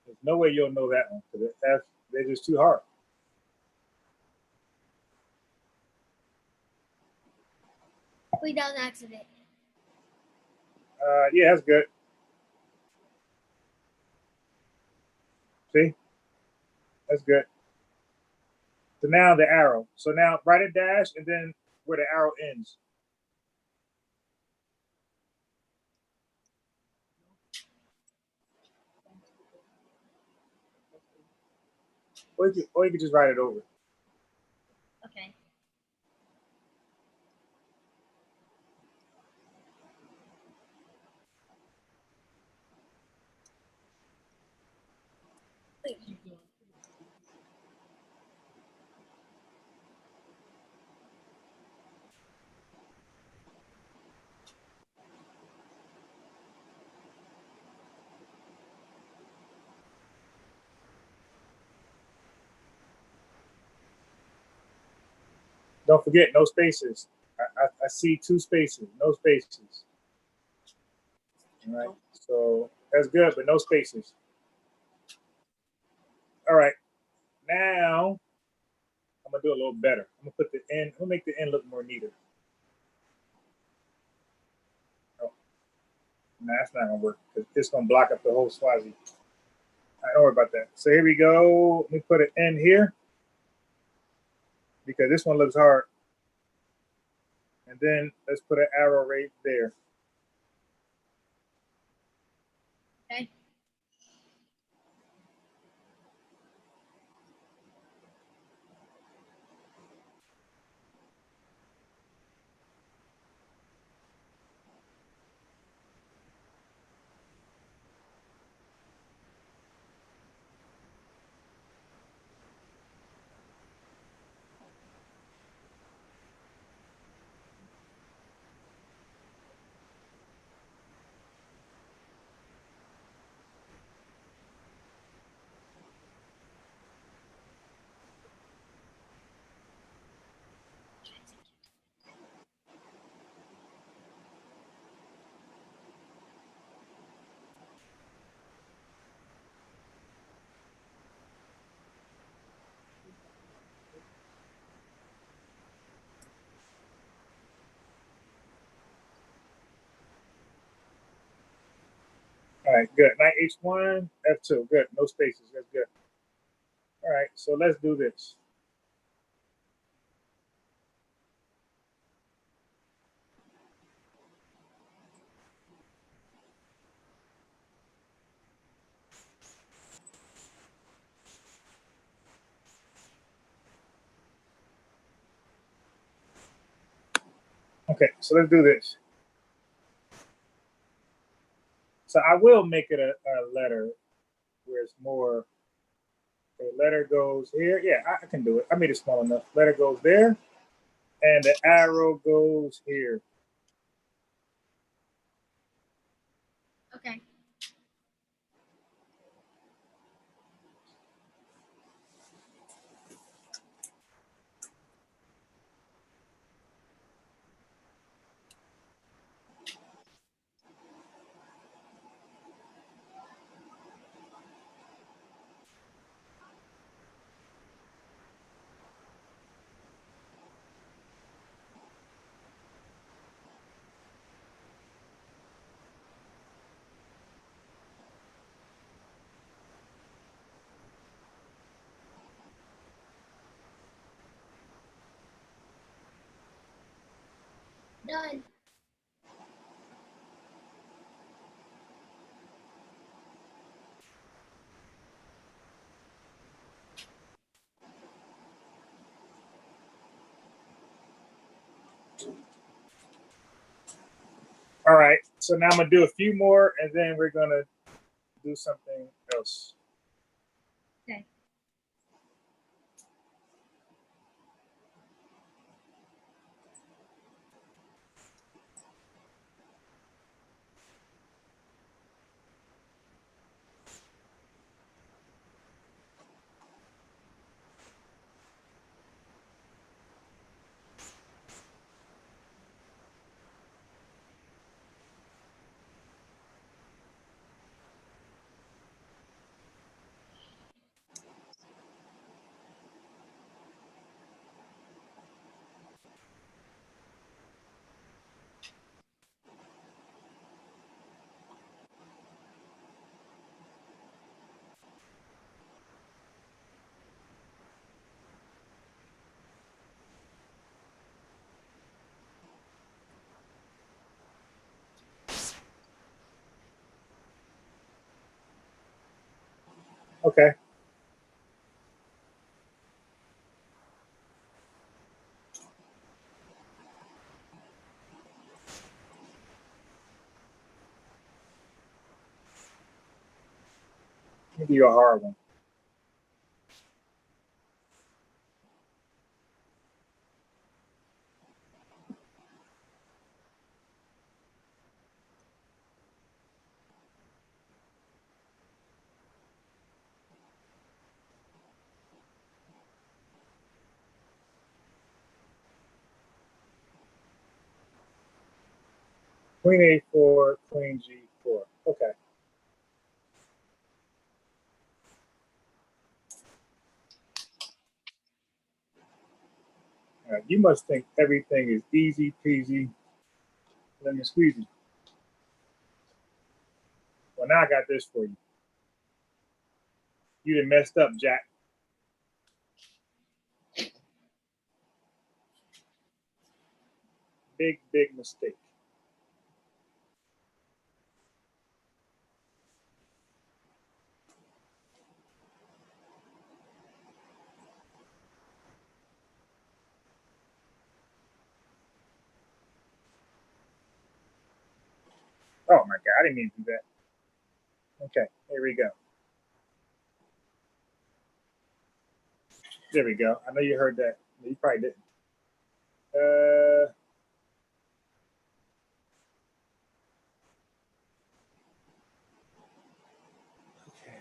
There's no way you'll know that one because the F, they're just too hard. Without accident. Yeah, that's good. See? That's good. So now the arrow. So now write a dash and then where the arrow ends. Or you could just write it over. Okay. Don't forget, no spaces. I see 2 spaces, no spaces. All right, so that's good, but no spaces. All right, now I'm gonna do a little better. I'm gonna put the end. I'm gonna make the end look more neater. Oh, nah, that's not gonna work because it's gonna block up the whole Swazi. All right, don't worry about that. So here we go. Let me put an end here because this one looks hard. And then let's put an arrow right there. Okay. Okay, good. Now H1, F2. Good. No spaces. That's good. All right, so let's do this. Okay, so let's do this. So I will make it a letter where it's more. Okay, letter goes here. Yeah, I can do it. I made it small enough. Letter goes there, and the arrow goes here. Okay. Done. All right, so now I'm gonna do a few more, and then we're gonna do something else. Okay. Okay. Let me give you a hard one. Queen A4, Queen G4. Okay. All right. You must think everything is easy peasy, lemon squeezy. Well, now I got this for you. You done messed up, Jack. Big, big mistake. Oh my God, I didn't mean to do that. Okay, here we go. There we go. I know you heard that. You probably didn't. Uh, okay.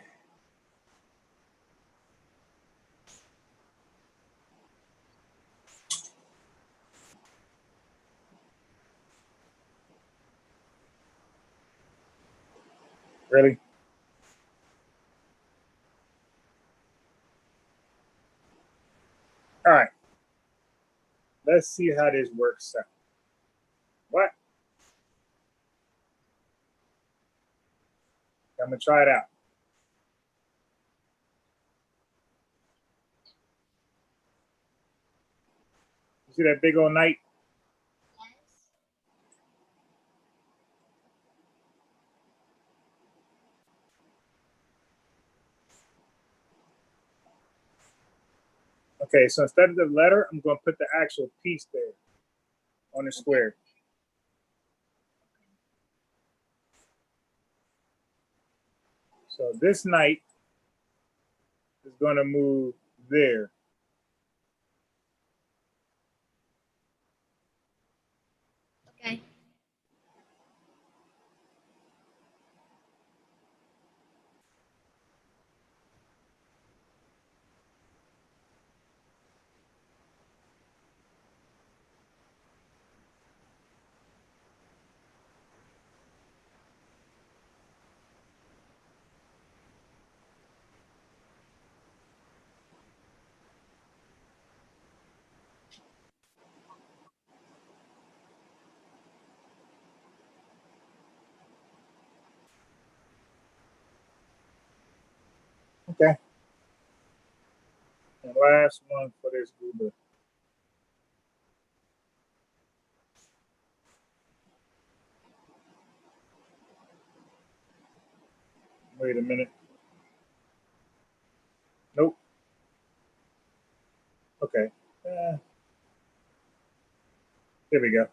Really? All right. Let's see how this works out. What? I'm gonna try it out. You see that big old knight? Yes. Okay, so instead of the letter, I'm gonna put the actual piece there on the square. So this knight is gonna move there. Okay. Okay. And last one for this Uber. Wait a minute. Nope. Okay. Here we go.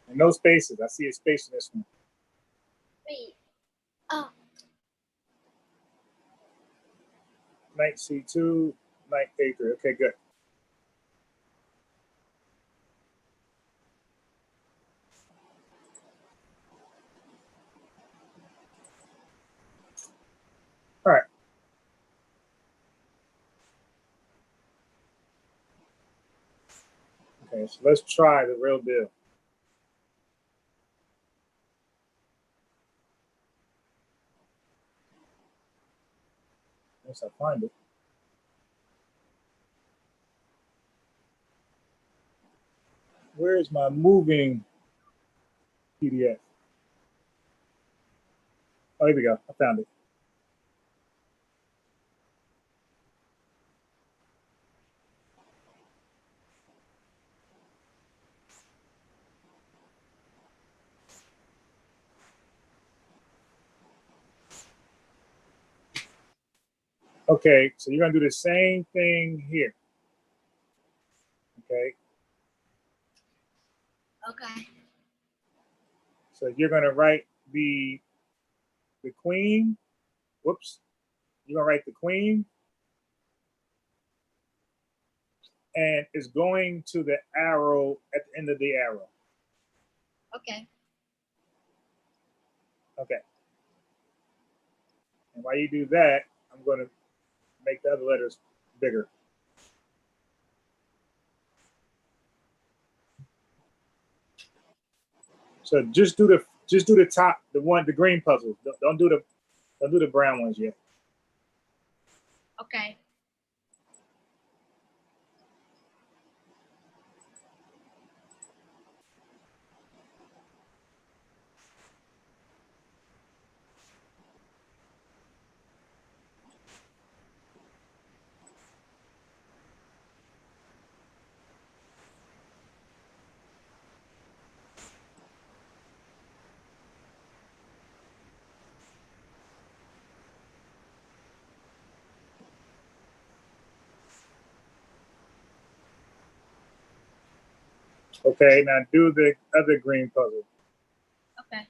And no spaces. I see a space in this one. Wait. Oh. Knight C2, knight A3. Okay, good. All right. Okay, so let's try the real deal. Once I find it. Where is my moving PDF? Oh, here we go. I found it. Okay, so you're gonna do the same thing here. Okay, Okay. so you're gonna write the queen. Whoops. You're gonna write the queen, and it's going to the arrow at the end of the arrow. Okay. Okay. And while you do that, I'm gonna make the other letters bigger. So just do the top, the green puzzle. Don't do the brown ones yet. Okay. Okay, now do the other green puzzle. Okay.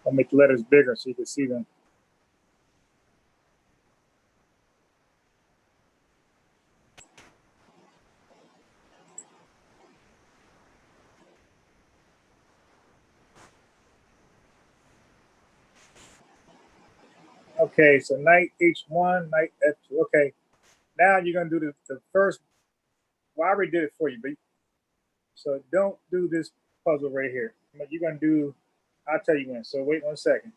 I'll make the letters bigger so you can see them. Okay, so knight H1, knight F2. Okay, now you're gonna do the first. Well, I already did it for you, but so don't do this puzzle right here. You're gonna do. I'll tell you when. So wait 1 second.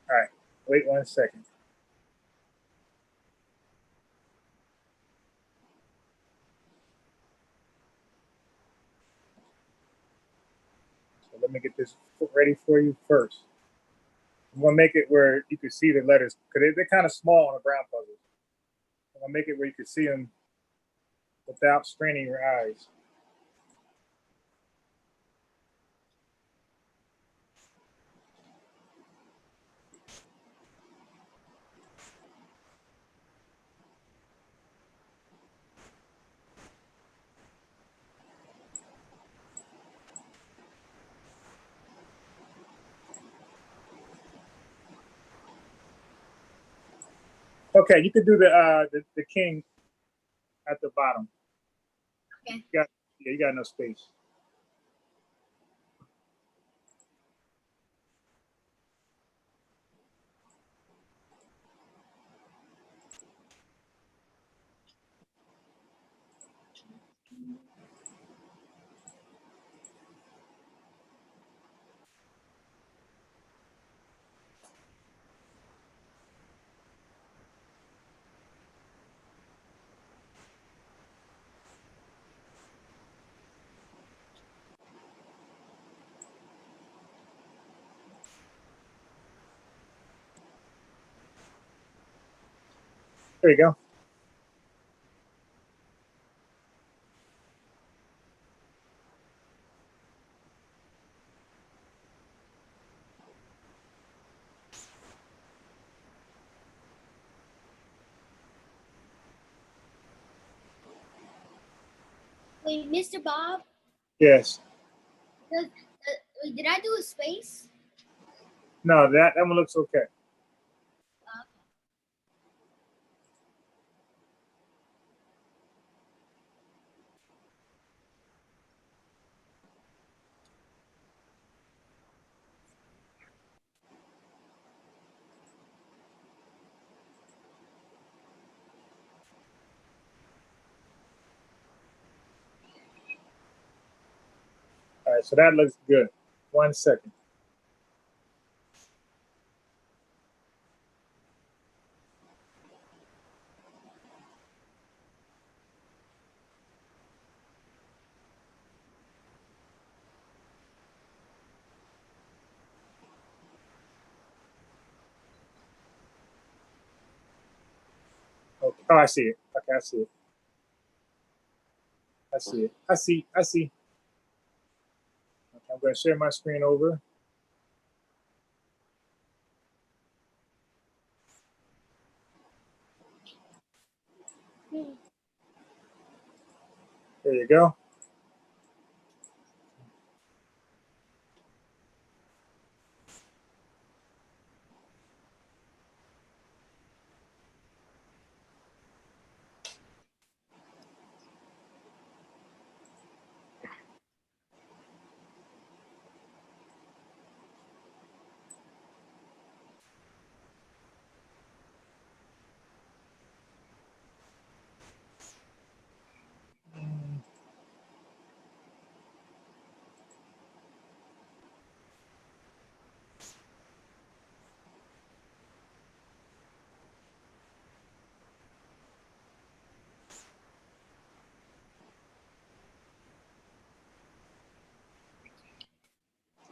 All right, wait 1 second. So let me get this ready for you first. I'm gonna make it where you can see the letters because they're kind of small on the brown puzzles. I'm gonna make it where you can see them without straining your eyes. Okay, you could do the king at the bottom. Okay. You got enough space. There you go. Wait, Mr. Bob, Yes. wait, did I do a space? No, that one looks okay. All right, so that looks good. 1 second. Okay. Oh, I see it. Okay, I see it. I see it. I see. Okay, I'm going to share my screen over. There you go.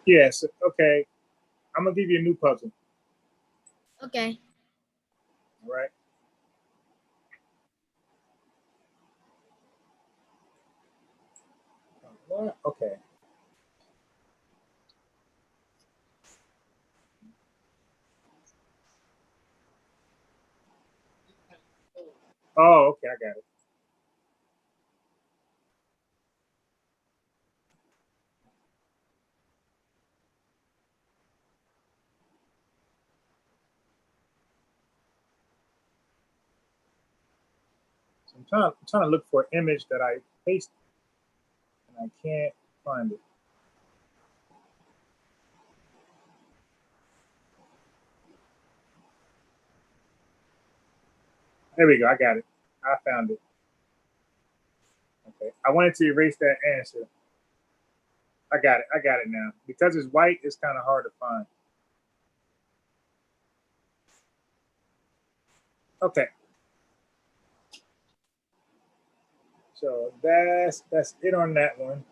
Yes. Okay. I'm going to give you a new puzzle. Okay. All right. What? Okay. Oh, okay, I got it. So I'm trying to look for an image that I pasted, and I can't find it. There we go. I got it. I found it. Okay. I wanted to erase that answer. I got it. I got it now. Because it's white, it's kind of hard to find. Okay. So that's it on that one.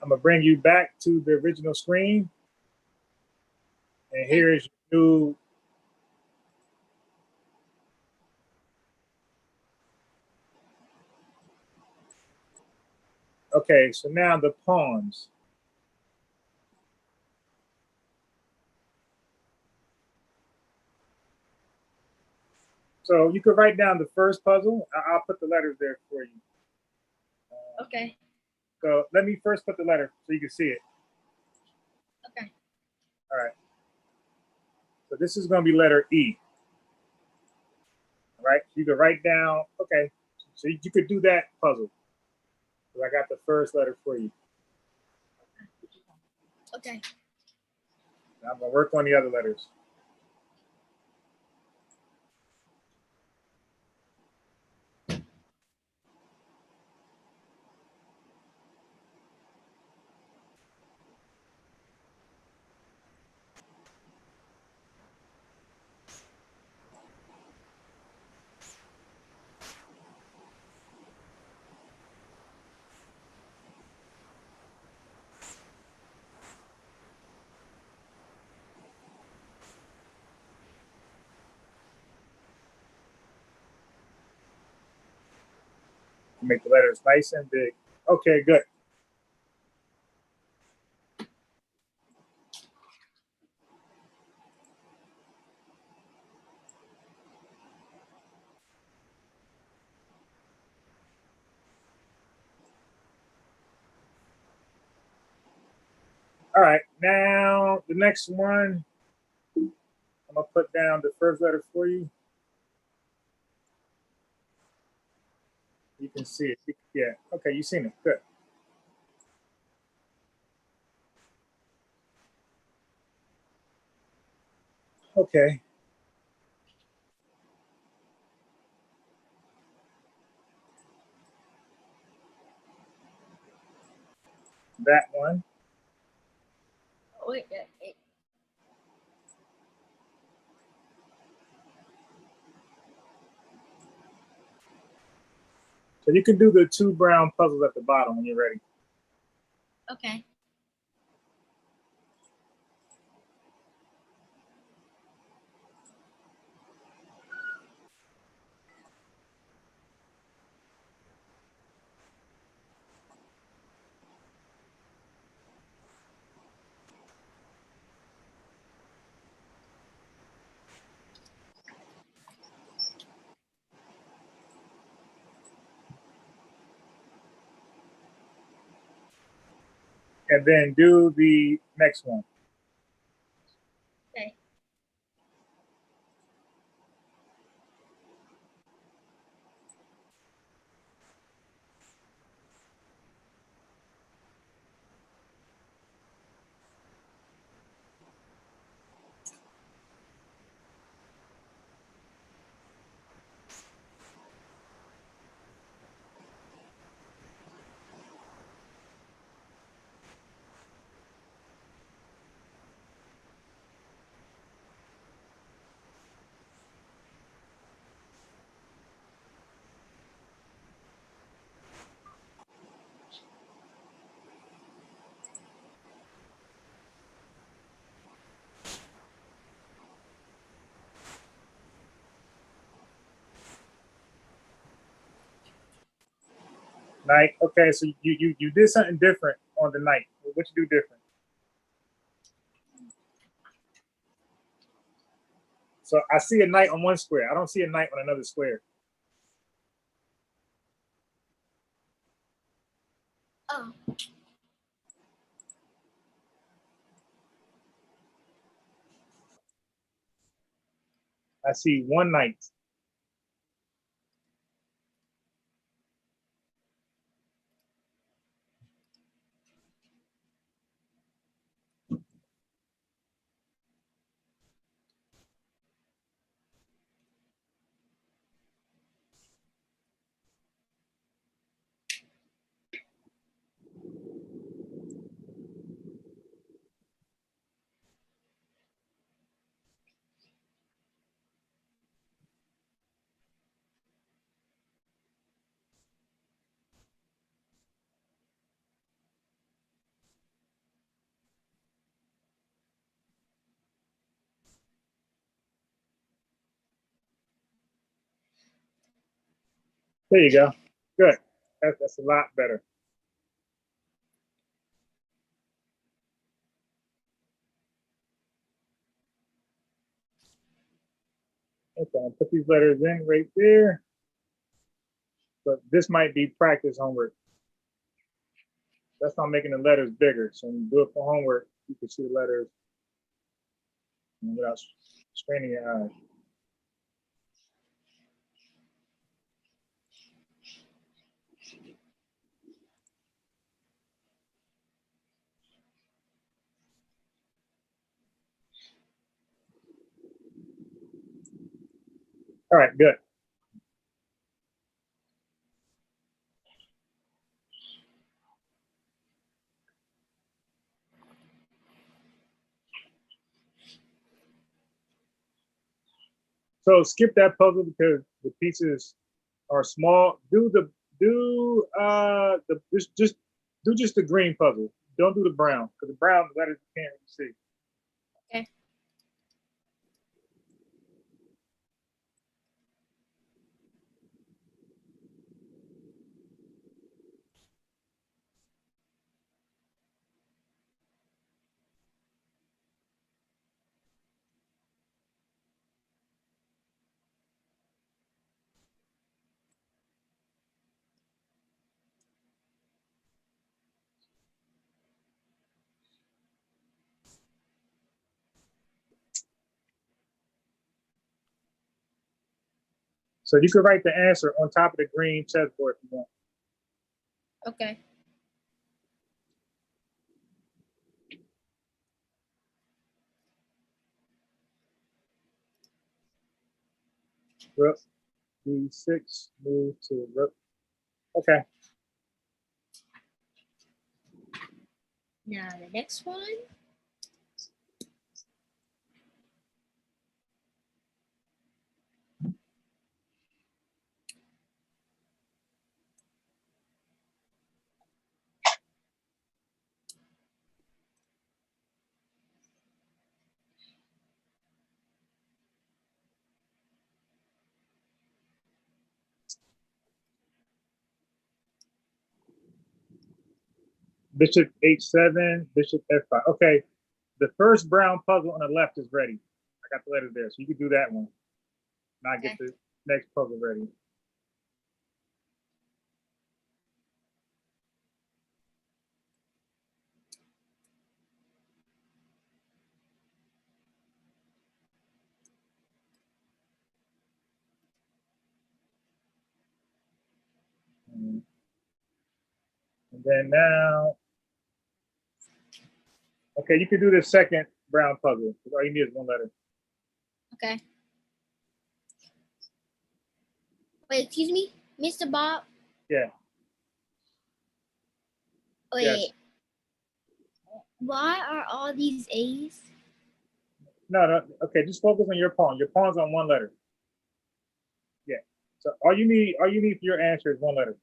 I'm gonna bring you back to the original screen, and here is your new. Okay, so now the pawns. So you could write down the first puzzle. I'll put the letters there for you. Okay. So let me first put the letter so you can see it. Okay. All right. So this is going to be letter E. All right. You can write down. Okay. So you could do that puzzle. So I got the first letter for you. Okay. Now I'm going to work on the other letters. Make the letters nice and big. Okay, good. All right. Now the next one, I'm going to put down the first letter for you. You can see it. Yeah. Okay, you've seen it. Good. Okay. That one. Wait. So you can do the two brown puzzles at the bottom when you're ready. Okay. And then do the next one. Okay. Night. Okay, so you did something different on the night. What you do different? So I see a knight on one square. I don't see a knight on another square. Oh. I see one knight. There you go. Good. That's a lot better. Okay, I'll put these letters in right there. But this might be practice homework. That's not making the letters bigger. So when you do it for homework, you can see the letters without straining your eyes. All right, good. So skip that puzzle because the pieces are small. Do just the green puzzle. Don't do the brown because the brown letters you can't really see. Okay. So you could write the answer on top of the green chessboard if you want. Okay. Rook D6, move to rook. Okay. Now the next one. Bishop H7, Bishop F5. Okay. The first brown puzzle on the left is ready. I got the letters there, so you can do that one. Now get the next puzzle ready. And then now, okay, you can do the second brown puzzle. All you need is one letter. Okay. Wait, excuse me, Mr. Bob. Yeah. Wait. Yes. Why are all these A's? No, okay, just focus on your pawn. Your pawn's on one letter. Yeah. So all you need for your answer is one letter.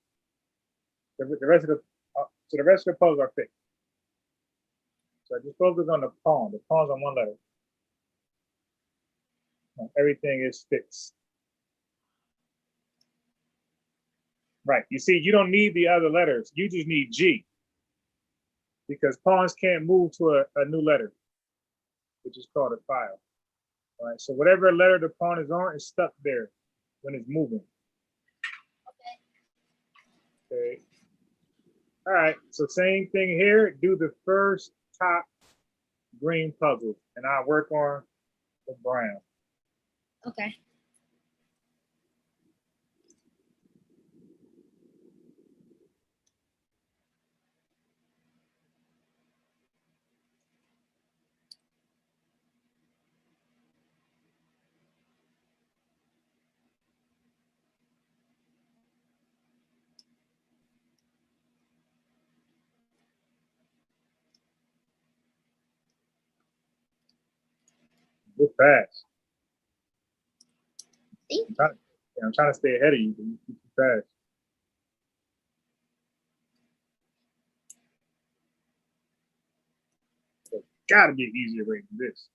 The rest of the rest of the puzzles are fixed. So just focus on the pawn. The pawn's on one letter. Everything is fixed. Right. You see, you don't need the other letters. You just need G. Because pawns can't move to a new letter, which is called a file. All right, so whatever letter the pawn is on is stuck there when it's moving. Okay. All right, so same thing here. Do the first top green puzzle, and I'll work on the brown. Okay. Go fast. Thank I'm trying to stay ahead of you, but you keep too fast. So gotta get easier way than this.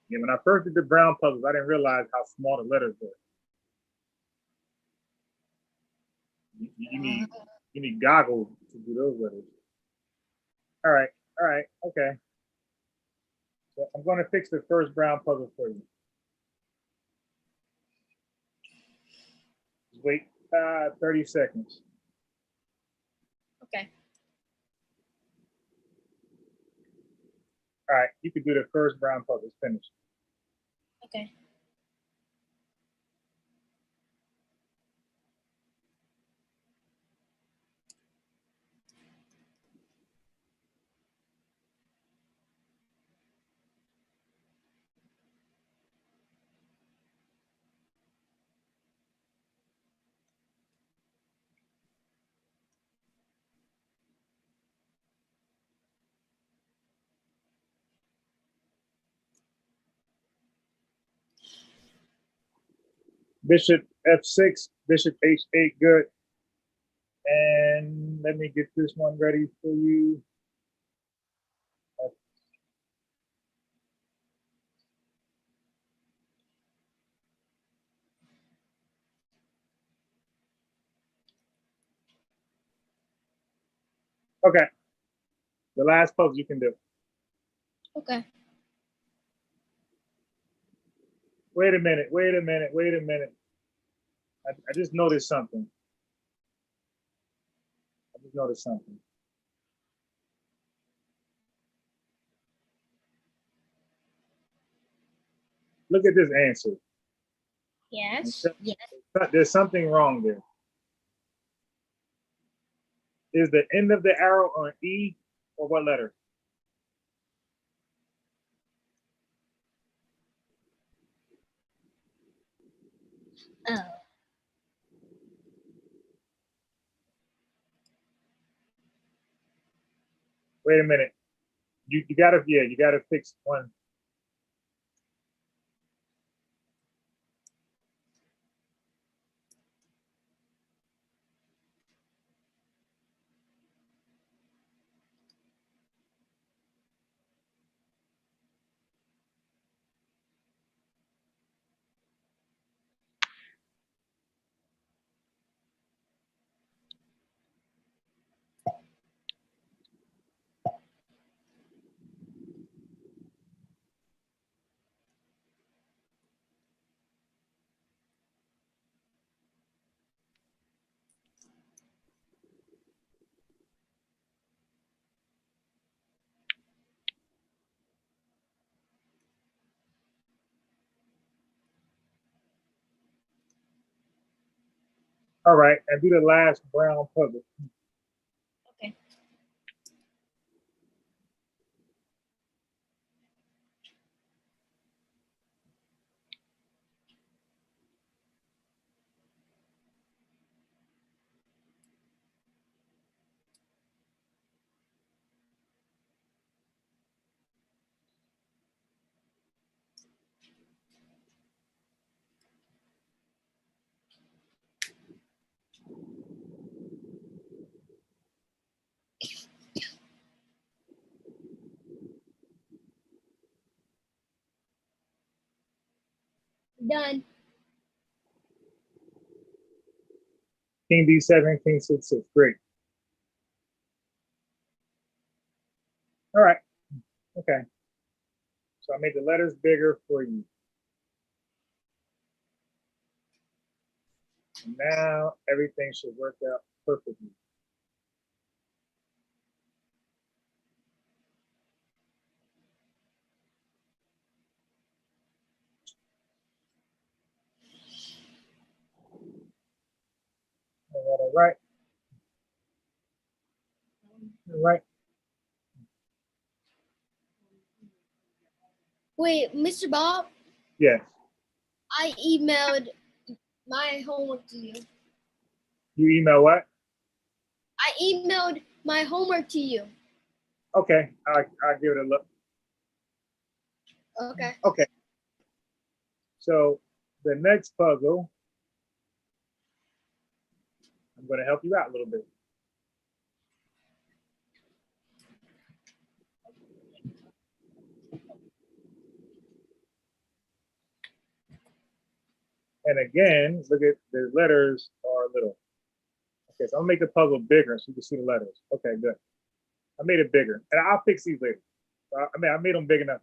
Yeah, when I first did the brown puzzles, I didn't realize how small the letters were. You need goggles to do those letters. All right, okay. So I'm going to fix the first brown puzzle for you. Just wait 30 seconds. Okay. All right, you can do the first brown puzzle. It's finished. Okay. Bishop F6, Bishop H8, good. And let me get this one ready for you. Okay, the last puzzle you can do. Okay. Wait a minute. I just noticed something. Look at this answer. Yes. Yes. There's something wrong there. Is the end of the arrow on E or what letter? Oh. Wait a minute. You gotta fix one. All right, and do the last brown puzzle. Okay. Done. King D7, King 6, 6. Great. All right. Okay. So I made the letters bigger for you. Now everything should work out perfectly. All right. All right. Wait, Mr. Bob, Yes. I emailed my homework to you. You email what? I emailed my homework to you. Okay. I'll give it a look. Okay. Okay. So the next puzzle, I'm going to help you out a little bit. And again, look at the letters are little. Okay, so I'm gonna make the puzzle bigger so you can see the letters. Okay, good. I made it bigger, and I'll fix these later. I made them big enough.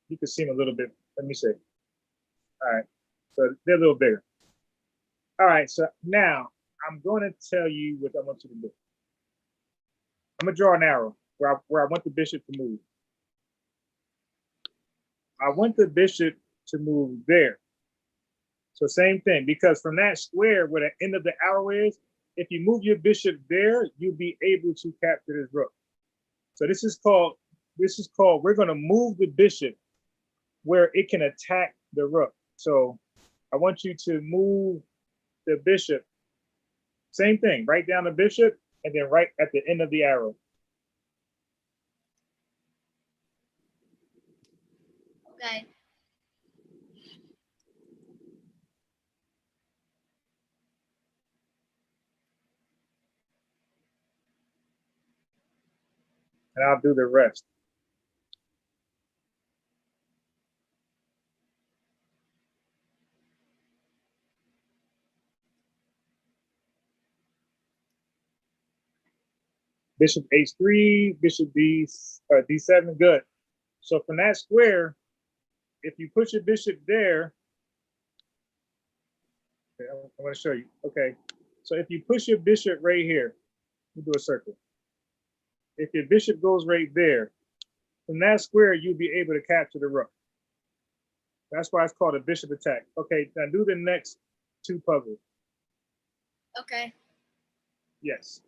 You can see them a little bit. Let me see. All right, so they're a little bigger. All right, so now I'm going to tell you what I want you to do. I'm gonna draw an arrow where I want the bishop to move. I want the bishop to move there. So same thing, because from that square where the end of the arrow is, if you move your bishop there, you'll be able to capture this rook. So this is called, we're gonna move the bishop where it can attack the rook. So I want you to move the bishop. Same thing, write down the bishop and then right at the end of the arrow. Okay. And I'll do the rest. Bishop h3, bishop d7, good. So from that square, if you put your bishop there, okay, I'm going to show you. Okay, so if you push your bishop right here, we do a circle. If your bishop goes right there, from that square, you'll be able to capture the rook. That's why it's called a bishop attack. Okay, now do the next two puzzles. Okay. Yes.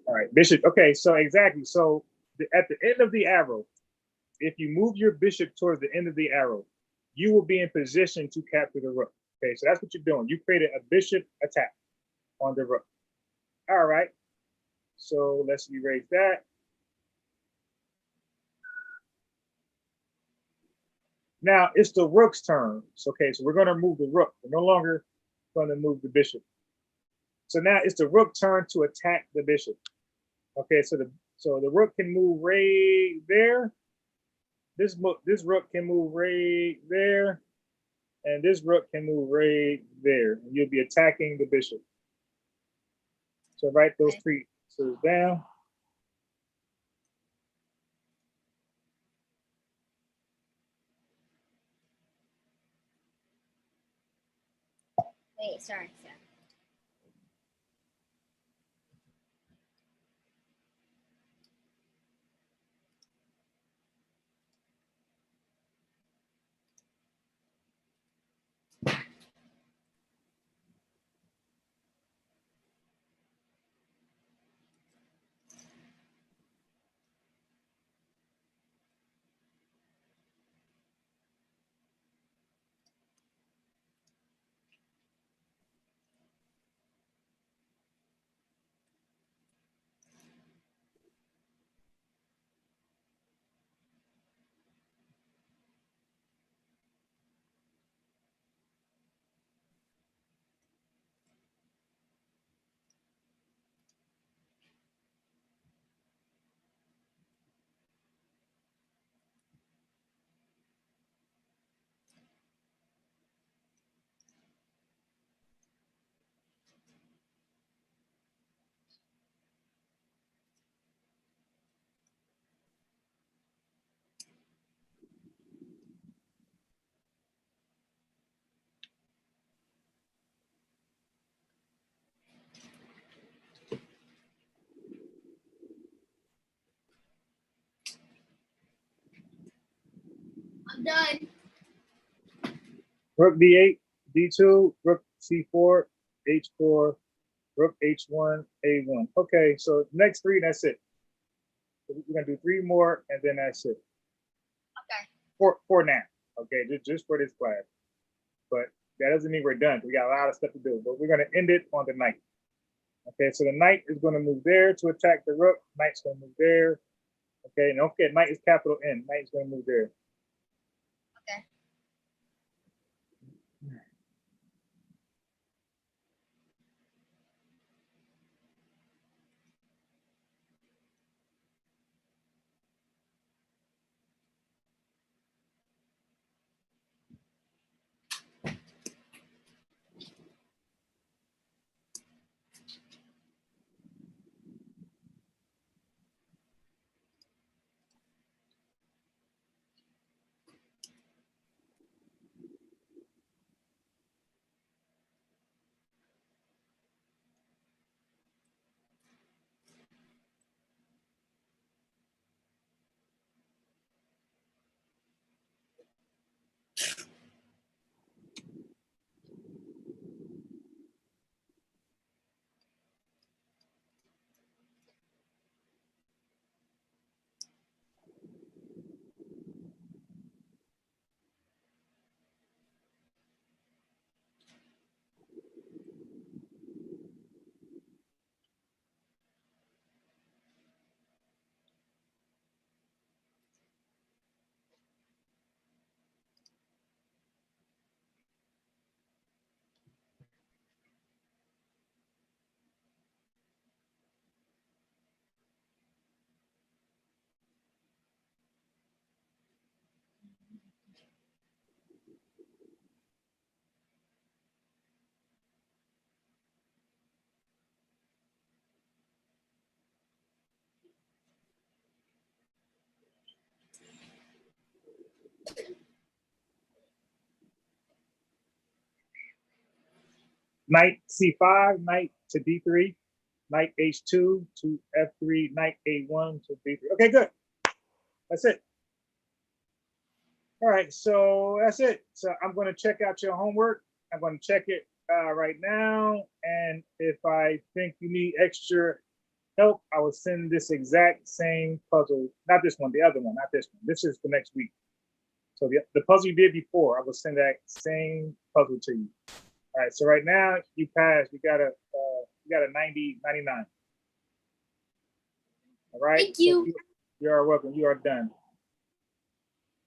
All right, bishop. Okay, so exactly. So at the end of the arrow, if you move your bishop towards the end of the arrow, you will be in position to capture the rook. Okay, so that's what you're doing. You created a bishop attack on the rook. All right, so let's erase that. Now it's the rook's turn. Okay, so we're going to move the rook. We're no longer going to move the bishop. So now it's the rook turn to attack the bishop. Okay, so the rook can move right there. This rook can move right there, and this rook can move right there. And you'll be attacking the bishop. So write those three answers down. Wait, sorry. I'm done. Rook D8, D2, Rook C4, H4, Rook H1, A1. Okay, so next three, that's it. So we're gonna do three more, and then that's it. Okay. For now. Okay, just for this class. But that doesn't mean we're done. We got a lot of stuff to do. But we're gonna end it on the knight. Okay, so the knight is gonna move there to attack the rook. Knight's gonna move there. Okay, and don't forget, knight is capital N. Knight's gonna move there. Okay. Knight C5, knight to D3, knight H2 to F3, knight A1 to D3. Okay, good. That's it. All right, so that's it. So I'm going to check out your homework. I'm going to check it right now. And if I think you need extra help, I will send this exact same puzzle. Not this one, the other one, not this one. This is for next week. So the puzzle you did before, I will send that same puzzle to you. All right, so right now you passed. You got a 90, 99. All right. Thank you. So you are welcome. You are done.